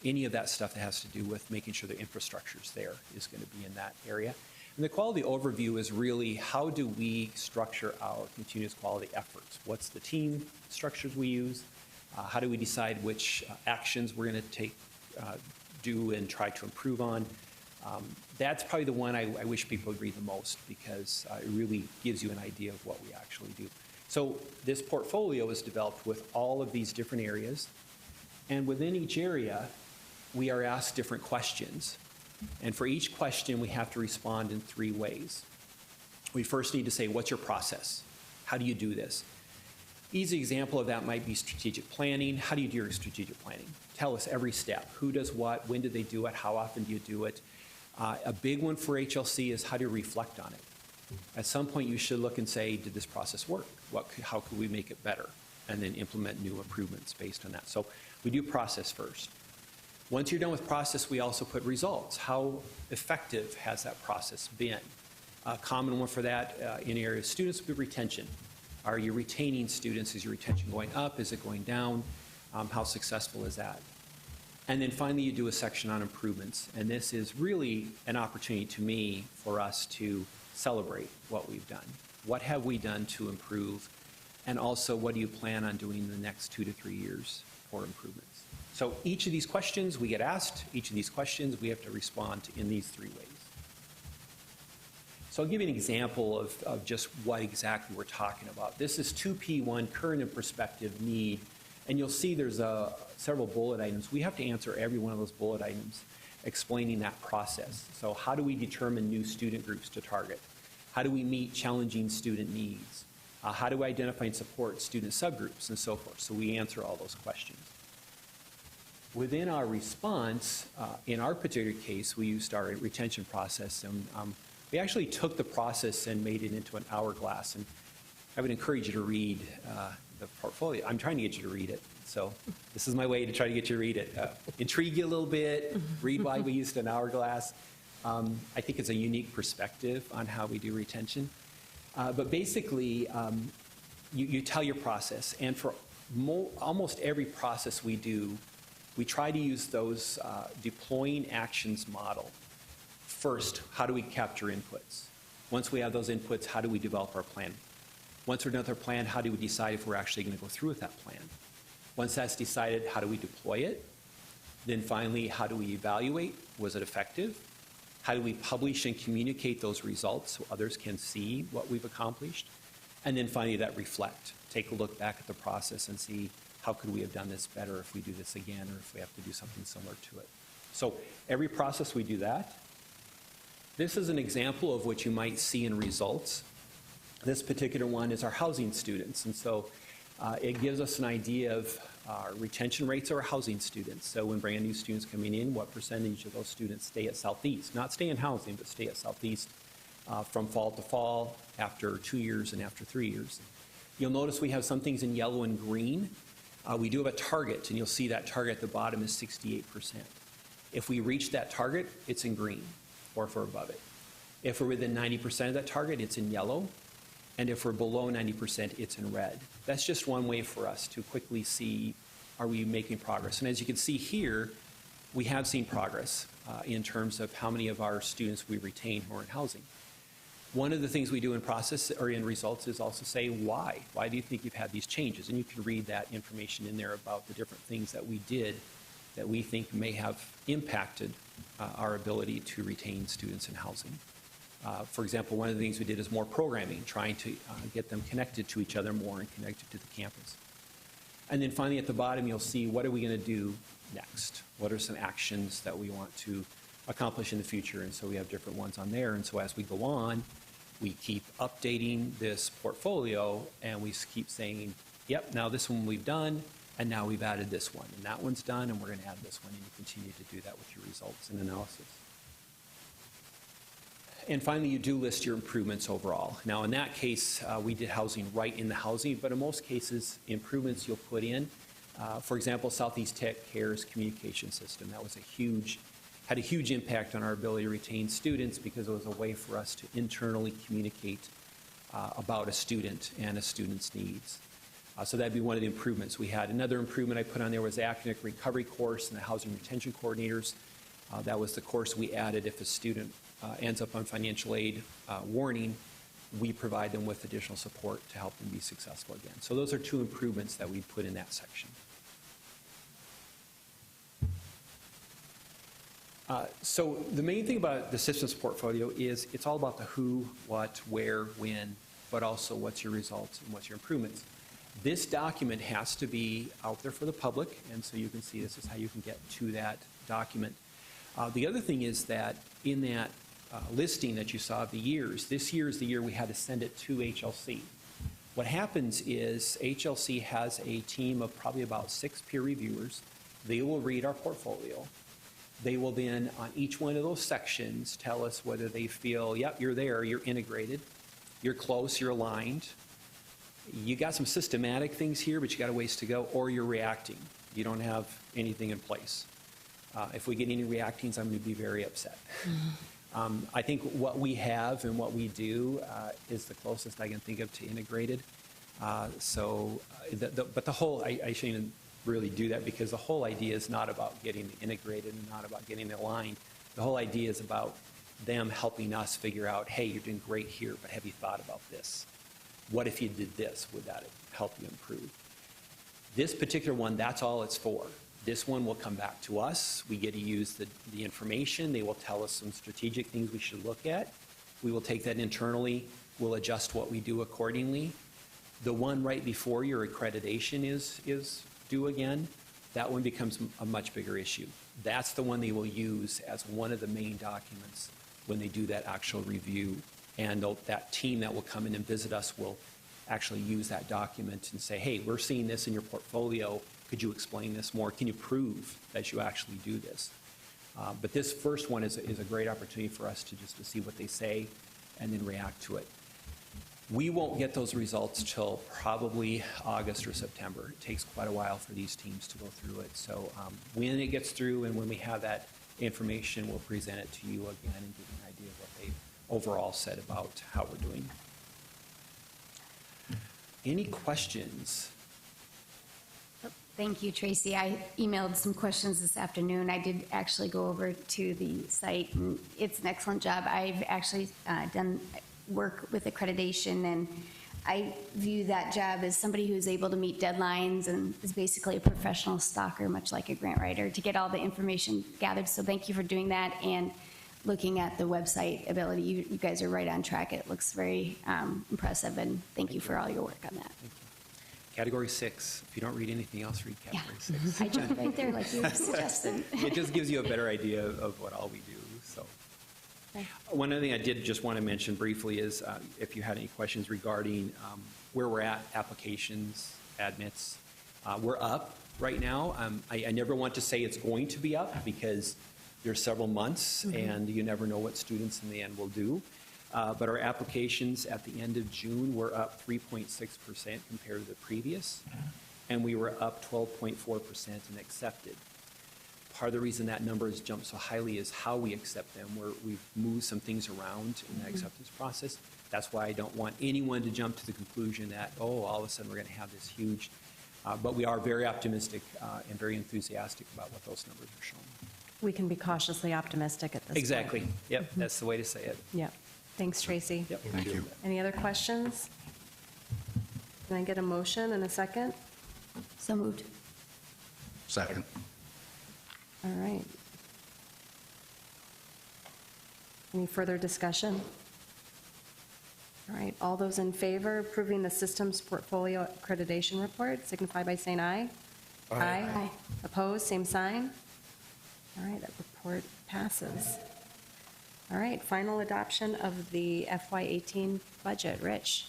Speaker 11: Any of that stuff that has to do with making sure the infrastructure is there is going to be in that area. And the quality overview is really how do we structure our continuous quality efforts? What's the team structures we use? How do we decide which actions we're going to do and try to improve on? That's probably the one I wish people would read the most because it really gives you an idea of what we actually do. So this portfolio is developed with all of these different areas. And within each area, we are asked different questions. And for each question, we have to respond in 3 ways. We first need to say, what's your process? How do you do this? Easy example of that might be strategic planning. How do you do your strategic planning? Tell us every step. Who does what? When do they do it? How often do you do it? A big one for HLC is how do you reflect on it? At some point, you should look and say, did this process work? How could we make it better? And then implement new improvements based on that. So we do process first. Once you're done with process, we also put results. How effective has that process been? A common one for that in area of students would be retention. Are you retaining students? Is your retention going up? Is it going down? How successful is that? And then finally, you do a section on improvements. And this is really an opportunity to me for us to celebrate what we've done. What have we done to improve? And also, what do you plan on doing in the next 2 to 3 years for improvements? So each of these questions we get asked, each of these questions we have to respond to in these 3 ways. So I'll give you an example of just what exactly we're talking about. This is 2P1, current and prospective need. And you'll see there's several bullet items. We have to answer every one of those bullet items explaining that process. So how do we determine new student groups to target? How do we meet challenging student needs? How do we identify and support student subgroups and so forth? So we answer all those questions. Within our response, in our particular case, we used our retention process, and we actually took the process and made it into an hourglass. And I would encourage you to read the portfolio. I'm trying to get you to read it, so this is my way to try to get you to read it. Intrigue you a little bit, read why we used an hourglass. I think it's a unique perspective on how we do retention. But basically, you tell your process, and for almost every process we do, we try to use those deploying actions model. First, how do we capture inputs? Once we have those inputs, how do we develop our plan? Once we're done with our plan, how do we decide if we're actually going to go through with that plan? Once that's decided, how do we deploy it? Then finally, how do we evaluate? Was it effective? How do we publish and communicate those results so others can see what we've accomplished? And then finally, that reflect. Take a look back at the process and see how could we have done this better if we do this again, or if we have to do something similar to it. So every process we do that. This is an example of what you might see in results. This particular one is our housing students, and so it gives us an idea of our retention rates of our housing students. So when brand new students coming in, what percentage of those students stay at Southeast? Not stay in housing, but stay at Southeast from fall to fall, after 2 years and after 3 years. You'll notice we have some things in yellow and green. We do have a target, and you'll see that target at the bottom is 68%. If we reach that target, it's in green, or if we're above it. If we're within 90% of that target, it's in yellow. And if we're below 90%, it's in red. That's just one way for us to quickly see, are we making progress? And as you can see here, we have seen progress in terms of how many of our students we retain who are in housing. One of the things we do in process or in results is also say why. Why do you think you've had these changes? And you can read that information in there about the different things that we did that we think may have impacted our ability to retain students in housing. For example, one of the things we did is more programming, trying to get them connected to each other more and connected to the campus. And then finally at the bottom, you'll see what are we going to do next? What are some actions that we want to accomplish in the future? And so we have different ones on there. And so as we go on, we keep updating this portfolio and we keep saying, yep, now this one we've done, and now we've added this one. And that one's done, and we're going to add this one. And you continue to do that with your results and analysis. And finally, you do list your improvements overall. Now, in that case, we did housing right in the housing, but in most cases, improvements you'll put in. For example, Southeast Tech Cares communication system. That was had a huge impact on our ability to retain students because it was a way for us to internally communicate about a student and a student's needs. So that'd be one of the improvements we had. Another improvement I put on there was the academic recovery course and the housing retention coordinators. That was the course we added if a student ends up on financial aid warning, we provide them with additional support to help them be successful again. So those are two improvements that we put in that section. So the main thing about the systems portfolio is it's all about the who, what, where, when, but also what's your results and what's your improvements. This document has to be out there for the public, and so you can see this is how you can get to that document. The other thing is that in that listing that you saw of the years, this year is the year we had to send it to HLC. What happens is HLC has a team of probably about 6 peer reviewers. They will read our portfolio. They will then, on each one of those sections, tell us whether they feel, yep, you're there, you're integrated, you're close, you're aligned. You got some systematic things here, but you got a ways to go, or you're reacting. You don't have anything in place. If we get any reactings, I'm going to be very upset. I think what we have and what we do is the closest I can think of to integrated. But the whole, I shouldn't even really do that because the whole idea is not about getting integrated and not about getting aligned. The whole idea is about them helping us figure out, hey, you're doing great here, but have you thought about this? What if you did this? Would that help you improve? This particular one, that's all it's for. This one will come back to us. We get to use the information. They will tell us some strategic things we should look at. We will take that internally. We'll adjust what we do accordingly. The one right before your accreditation is due again, that one becomes a much bigger issue. That's the one they will use as one of the main documents when they do that actual review. And that team that will come in and visit us will actually use that document and say, hey, we're seeing this in your portfolio. Could you explain this more? Can you prove that you actually do this? But this first one is a great opportunity for us to see what they say and then react to it. We won't get those results till probably August or September. It takes quite a while for these teams to go through it. So when it gets through and when we have that information, we'll present it to you again and give you an idea of what they overall said about how we're doing. Any questions?
Speaker 4: Thank you, Tracy. I emailed some questions this afternoon. I did actually go over to the site, and it's an excellent job. I've actually done work with accreditation, and I view that job as somebody who's able to meet deadlines and is basically a professional stalker, much like a grant writer, to get all the information gathered. So thank you for doing that and looking at the website ability. You guys are right on track. It looks very impressive, and thank you for all your work on that.
Speaker 11: Thank you. Category 6, if you don't read anything else, read
Speaker 4: Yeah,
Speaker 11: category 6.
Speaker 4: I jumped right there like you suggested.
Speaker 11: It just gives you a better idea of what all we do, so.
Speaker 4: Okay.
Speaker 11: One other thing I did just want to mention briefly is if you had any questions regarding where we're at, applications, admits, we're up right now. I never want to say it's going to be up because there's several months and you never know what students in the end will do. But our applications at the end of June were up 3.6% compared to the previous, and we were up 12.4% in accepted. Part of the reason that number has jumped so highly is how we accept them, where we've moved some things around in the acceptance process. That's why I don't want anyone to jump to the conclusion that, oh, all of a sudden we're going to have this huge, but we are very optimistic and very enthusiastic about what those numbers are showing.
Speaker 6: We can be cautiously optimistic at this point.
Speaker 11: Exactly. Yep, that's the way to say it.
Speaker 6: Yep. Thanks, Tracy.
Speaker 11: Yep.
Speaker 5: Thank you.
Speaker 6: Any other questions? Can I get a motion and a second?
Speaker 4: So moved.
Speaker 5: Second.
Speaker 6: All right. Any further discussion? All right, all those in favor of approving the systems portfolio accreditation report signify by saying aye.
Speaker 4: Aye.
Speaker 6: Opposed, same sign. All right, that report passes. All right, final adoption of the FY18 budget. Rich?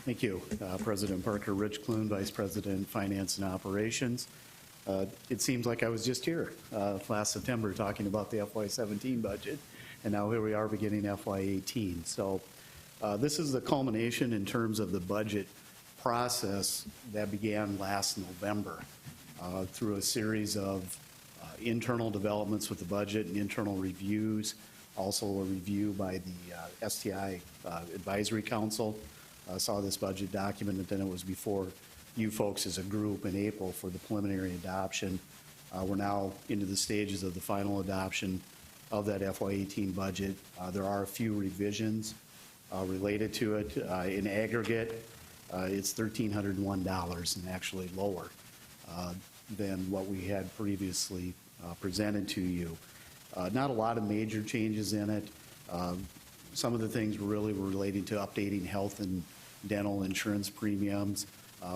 Speaker 12: Thank you. President Parker, Rich Clune, Vice President, Finance and Operations. It seems like I was just here last September talking about the FY17 budget, and now here we are beginning FY18. So this is the culmination in terms of the budget process that began last November through a series of internal developments with the budget and internal reviews, also a review by the STI Advisory Council. Saw this budget document, and then it was before you folks as a group in April for the preliminary adoption. We're now into the stages of the final adoption of that FY18 budget. There are a few revisions related to it. In aggregate, it's $1,301 and actually lower than what we had previously presented to you. Not a lot of major changes in it. Some of the things really were relating to updating health and dental insurance premiums.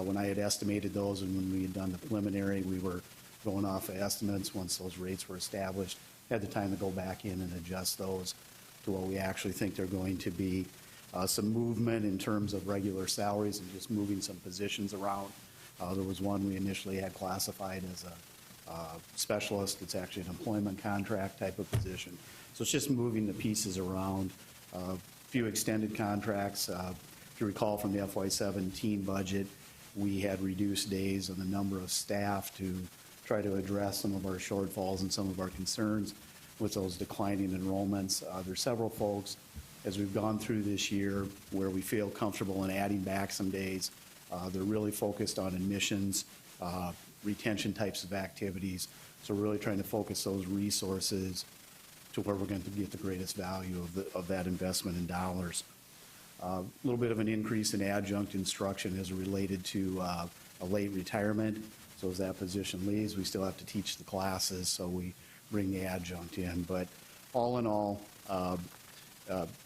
Speaker 12: When I had estimated those and when we had done the preliminary, we were going off of estimates. Once those rates were established, had the time to go back in and adjust those to what we actually think they're going to be. Some movement in terms of regular salaries and just moving some positions around. There was one we initially had classified as a specialist. It's actually an employment contract type of position. So it's just moving the pieces around. A few extended contracts. If you recall from the FY17 budget, we had reduced days on the number of staff to try to address some of our shortfalls and some of our concerns with those declining enrollments. There's several folks, as we've gone through this year, where we feel comfortable in adding back some days. They're really focused on admissions, retention types of activities. So we're really trying to focus those resources to where we're going to get the greatest value of that investment in dollars. A little bit of an increase in adjunct instruction as related to a late retirement. So as that position leaves, we still have to teach the classes, so we bring the adjunct in. But all in all,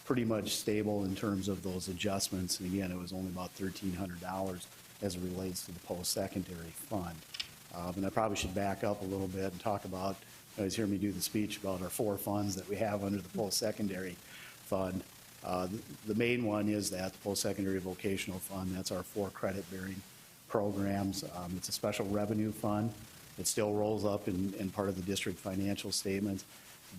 Speaker 12: pretty much stable in terms of those adjustments. And again, it was only about $1,300 as it relates to the post-secondary fund. And I probably should back up a little bit and talk about, you guys hear me do the speech about our 4 funds that we have under the post-secondary fund. The main one is that the post-secondary vocational fund. That's our 4 credit-bearing programs. It's a special revenue fund. It still rolls up in part of the district financial statements,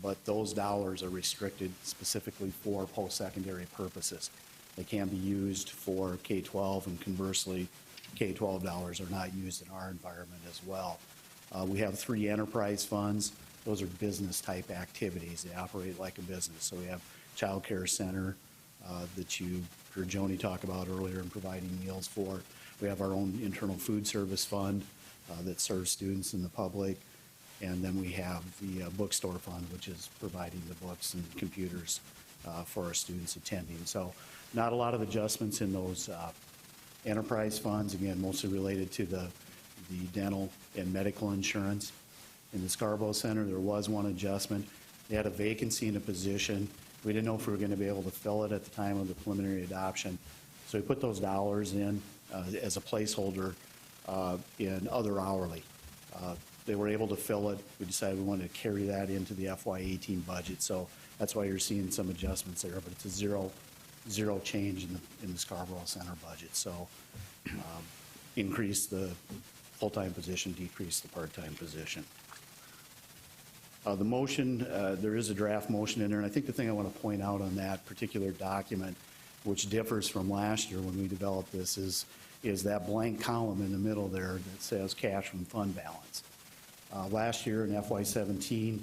Speaker 12: but those dollars are restricted specifically for post-secondary purposes. They can be used for K-12, and conversely, K-12 dollars are not used in our environment as well. We have 3 enterprise funds. Those are business-type activities. They operate like a business. So we have Child Care Center that you heard Joni talk about earlier and providing meals for. We have our own internal food service fund that serves students and the public. And then we have the bookstore fund, which is providing the books and computers for our students attending. So not a lot of adjustments in those enterprise funds, again, mostly related to the dental and medical insurance. In the Scarborough Center, there was one adjustment. They had a vacancy in a position. We didn't know if we were going to be able to fill it at the time of the preliminary adoption. So we put those dollars in as a placeholder in other hourly. They were able to fill it. We decided we wanted to carry that into the FY18 budget. So that's why you're seeing some adjustments there, but it's a zero change in the Scarborough Center budget. So increase the full-time position, decrease the part-time position. The motion, there is a draft motion in there, and I think the thing I want to point out on that particular document, which differs from last year when we developed this, is that blank column in the middle there that says cash from fund balance. Last year in FY17,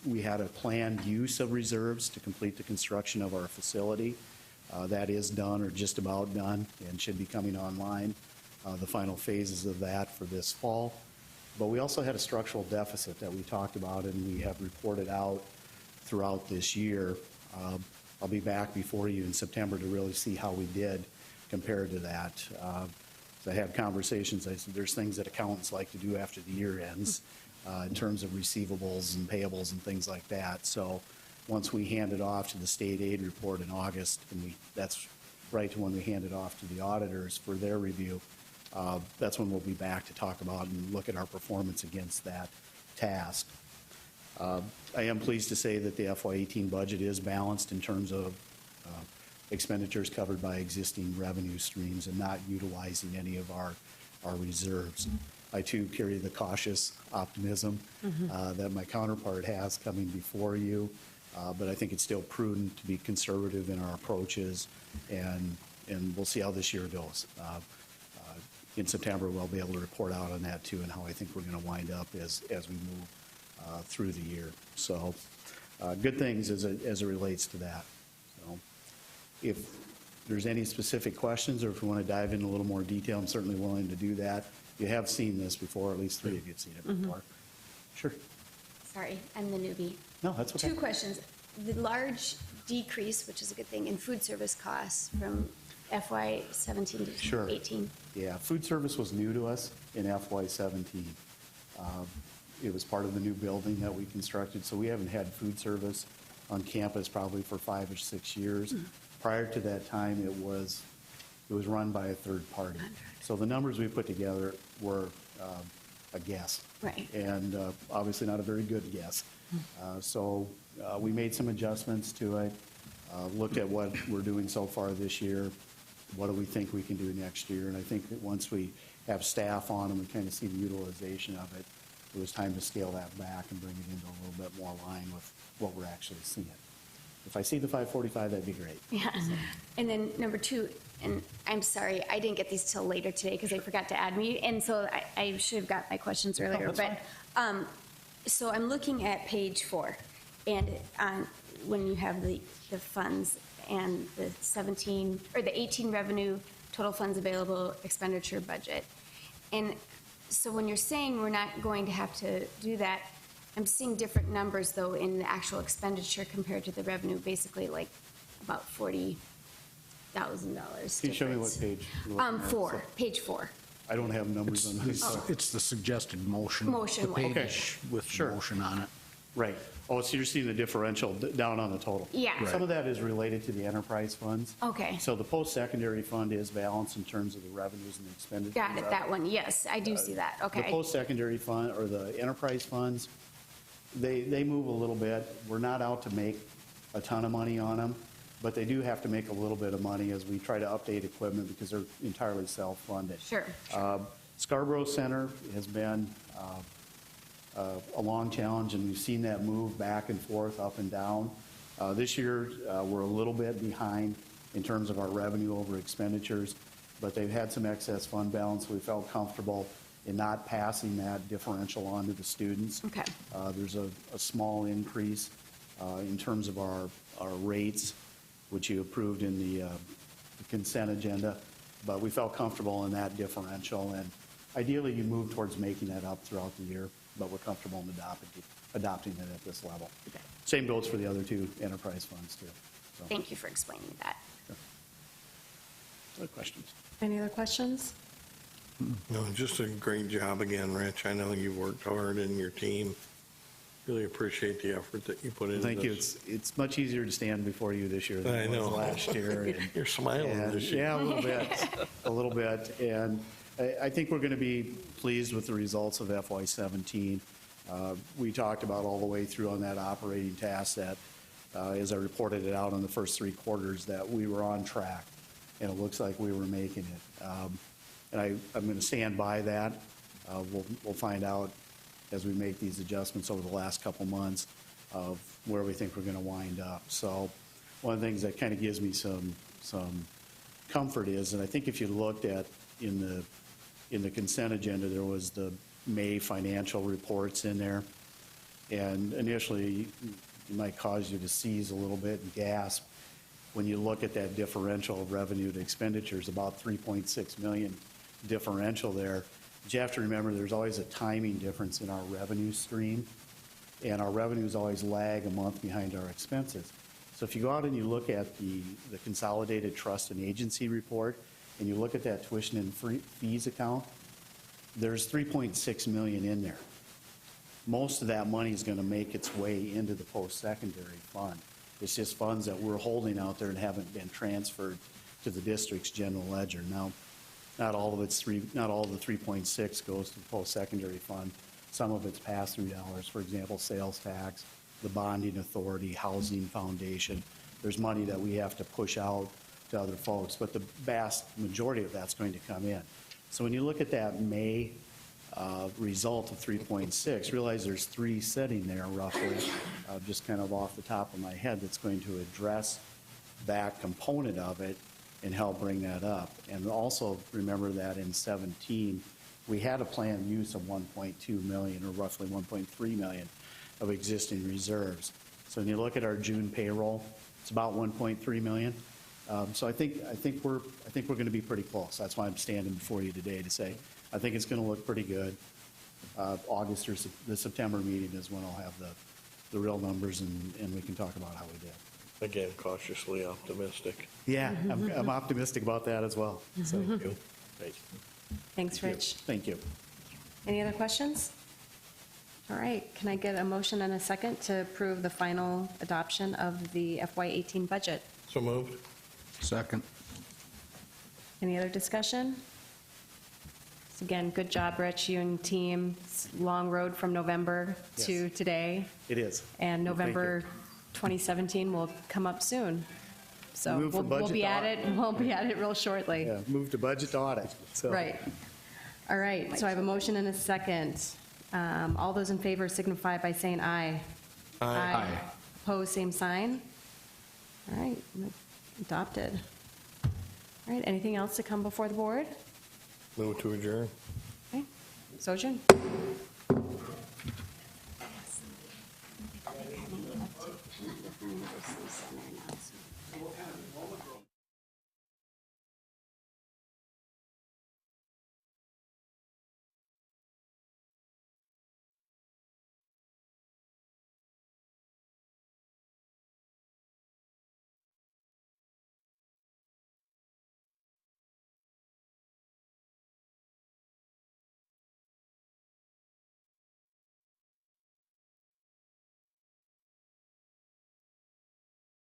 Speaker 12: we had a planned use of reserves to complete the construction of our facility. That is done or just about done and should be coming online, the final phases of that for this fall. But we also had a structural deficit that we talked about and we have reported out throughout this year. I'll be back before you in September to really see how we did compared to that. So I had conversations. I said there's things that accountants like to do after the year ends in terms of receivables and payables and things like that. So once we hand it off to the state aid report in August, and that's right to when we hand it off to the auditors for their review, that's when we'll be back to talk about and look at our performance against that task. I am pleased to say that the FY18 budget is balanced in terms of expenditures covered by existing revenue streams and not utilizing any of our reserves. I too carry the cautious optimism that my counterpart has coming before you, but I think it's still prudent to be conservative in our approaches, and we'll see how this year goes. In September, we'll be able to report out on that too and how I think we're going to wind up as we move through the year. So good things as it relates to that. So if there's any specific questions or if we want to dive into a little more detail, I'm certainly willing to do that. You have seen this before, at least 3 of you have seen it before. Sure.
Speaker 4: Sorry, I'm the newbie.
Speaker 12: No, that's okay.
Speaker 4: 2 questions. The large decrease, which is a good thing, in food service costs from FY 17 to
Speaker 12: Sure.
Speaker 4: 18.
Speaker 12: Yeah, food service was new to us in FY17. It was part of the new building that we constructed, so we haven't had food service on campus probably for 5 or 6 years. Prior to that time, it was run by a third party. So the numbers we put together were a guess.
Speaker 4: Right.
Speaker 12: And obviously not a very good guess. So we made some adjustments to it, looked at what we're doing so far this year, what do we think we can do next year, and I think that once we have staff on and we kind of see the utilization of it, it was time to scale that back and bring it into a little bit more line with what we're actually seeing. If I see the 545, that'd be great.
Speaker 4: Yeah. And then number 2, and I'm sorry, I didn't get these till later today because I forgot to add me, and so I should have got my questions earlier.
Speaker 12: that's
Speaker 4: But so I'm looking at page 4, and when you have the funds and the 17 or the 18 revenue, total funds available, expenditure budget, and so when you're saying we're not going to have to do that, I'm seeing different numbers though in the actual expenditure compared to the revenue, basically like about $40,000.
Speaker 12: Can you show me what page? you're looking at?
Speaker 4: 4, page 4.
Speaker 12: I don't have numbers on this.
Speaker 5: It's the suggested motion.
Speaker 4: Motion
Speaker 5: The
Speaker 4: one.
Speaker 5: page with
Speaker 12: Sure.
Speaker 5: motion on it.
Speaker 12: Right. Oh, so you're seeing the differential down on the total.
Speaker 4: Yeah. Right.
Speaker 12: Some of that is related to the enterprise funds.
Speaker 4: Okay.
Speaker 12: So the post-secondary fund is balanced in terms of the revenues and the expenditures.
Speaker 4: Got it, that one, yes, I do see that,
Speaker 12: The
Speaker 4: okay.
Speaker 12: post-secondary fund, or the enterprise funds, they move a little bit. We're not out to make a ton of money on them, but they do have to make a little bit of money as we try to update equipment because they're entirely self-funded.
Speaker 4: Sure.
Speaker 12: Scarborough Center has been a long challenge, and we've seen that move back and forth, up and down. This year, we're a little bit behind in terms of our revenue over expenditures, but they've had some excess fund balance. We felt comfortable in not passing that differential on to the students.
Speaker 4: Okay.
Speaker 12: There's a small increase in terms of our rates, which you approved in the consent agenda, but we felt comfortable in that differential, and Ideally, you move towards making that up throughout the year, but we're comfortable in adopting it at this level. Same goes for the other two enterprise funds, too. So,
Speaker 4: Thank you for explaining that.
Speaker 12: other questions?
Speaker 6: Any other questions?
Speaker 1: No, just a great job again, Rich. I know you've worked hard and your team. Really appreciate the effort that you put into
Speaker 12: Thank you.
Speaker 1: this.
Speaker 12: It's much easier to stand before you this year than
Speaker 1: I
Speaker 12: it was
Speaker 1: know.
Speaker 12: last year. And-
Speaker 1: You're smiling
Speaker 12: and-
Speaker 1: this year.
Speaker 12: Yeah, a little bit, a little bit. And I think we're going to be pleased with the results of FY17. We talked about all the way through on that operating task that, as I reported it out on the first 3 quarters, that we were on track, and it looks like we were making it. And I'm going to stand by that. We'll find out as we make these adjustments over the last couple months of where we think we're going to wind up. So one of the things that kind of gives me some comfort is, and I think if you looked at in the consent agenda, there was the May financial reports in there. And initially, it might cause you to seize a little bit and gasp when you look at that differential of revenue to expenditures, about 3.6 million differential there. But you have to remember there's always a timing difference in our revenue stream, and our revenues always lag a month behind our expenses. So if you go out and you look at the consolidated trust and agency report, and you look at that tuition and fees account, there's 3.6 million in there. Most of that money is going to make its way into the post-secondary fund. It's just funds that we're holding out there and haven't been transferred to the district's general ledger. Now, not all of the 3.6 goes to the post-secondary fund. Some of it's pass-through dollars, for example, sales tax, the bonding authority, housing foundation. There's money that we have to push out to other folks, but the vast majority of that's going to come in. So when you look at that May result of 3.6, realize there's 3 sitting there roughly, just kind of off the top of my head, that's going to address that component of it and help bring that up. And also remember that in 17, we had a planned use of 1.2 million, or roughly 1.3 million of existing reserves. So when you look at our June payroll, it's about 1.3 million. So I think we're going to be pretty close. That's why I'm standing before you today to say I think it's going to look pretty good. August or the September meeting is when I'll have the real numbers, and we can talk about how we did.
Speaker 1: Again, cautiously optimistic.
Speaker 12: Yeah, I'm optimistic about that as well. So,
Speaker 1: Thank you. Great.
Speaker 6: Thanks, Rich.
Speaker 12: thank you.
Speaker 6: Any other questions? All right, can I get a motion and a second to approve the final adoption of the FY18 budget?
Speaker 1: So moved.
Speaker 5: Second.
Speaker 6: Any other discussion? So again, good job, Rich, you and team. It's a long road from November to
Speaker 12: Yes.
Speaker 6: today,
Speaker 12: It is.
Speaker 6: and
Speaker 12: Well, thank
Speaker 6: November 2017 will come up soon. So
Speaker 12: Move from
Speaker 6: we'll
Speaker 12: budget
Speaker 6: be
Speaker 12: to
Speaker 6: at
Speaker 12: audit.
Speaker 6: it, we'll be at it real shortly.
Speaker 12: Yeah, move to budget to audit. So.
Speaker 6: Right. All right, so I have a motion and a second. All those in favor signify by saying aye.
Speaker 1: Aye.
Speaker 6: Opposed, same sign. All right, adopted. All right, anything else to come before the board?
Speaker 1: Move to adjourn.
Speaker 6: Okay, Sojin?
Speaker 4: They're coming up to the University Center now, so.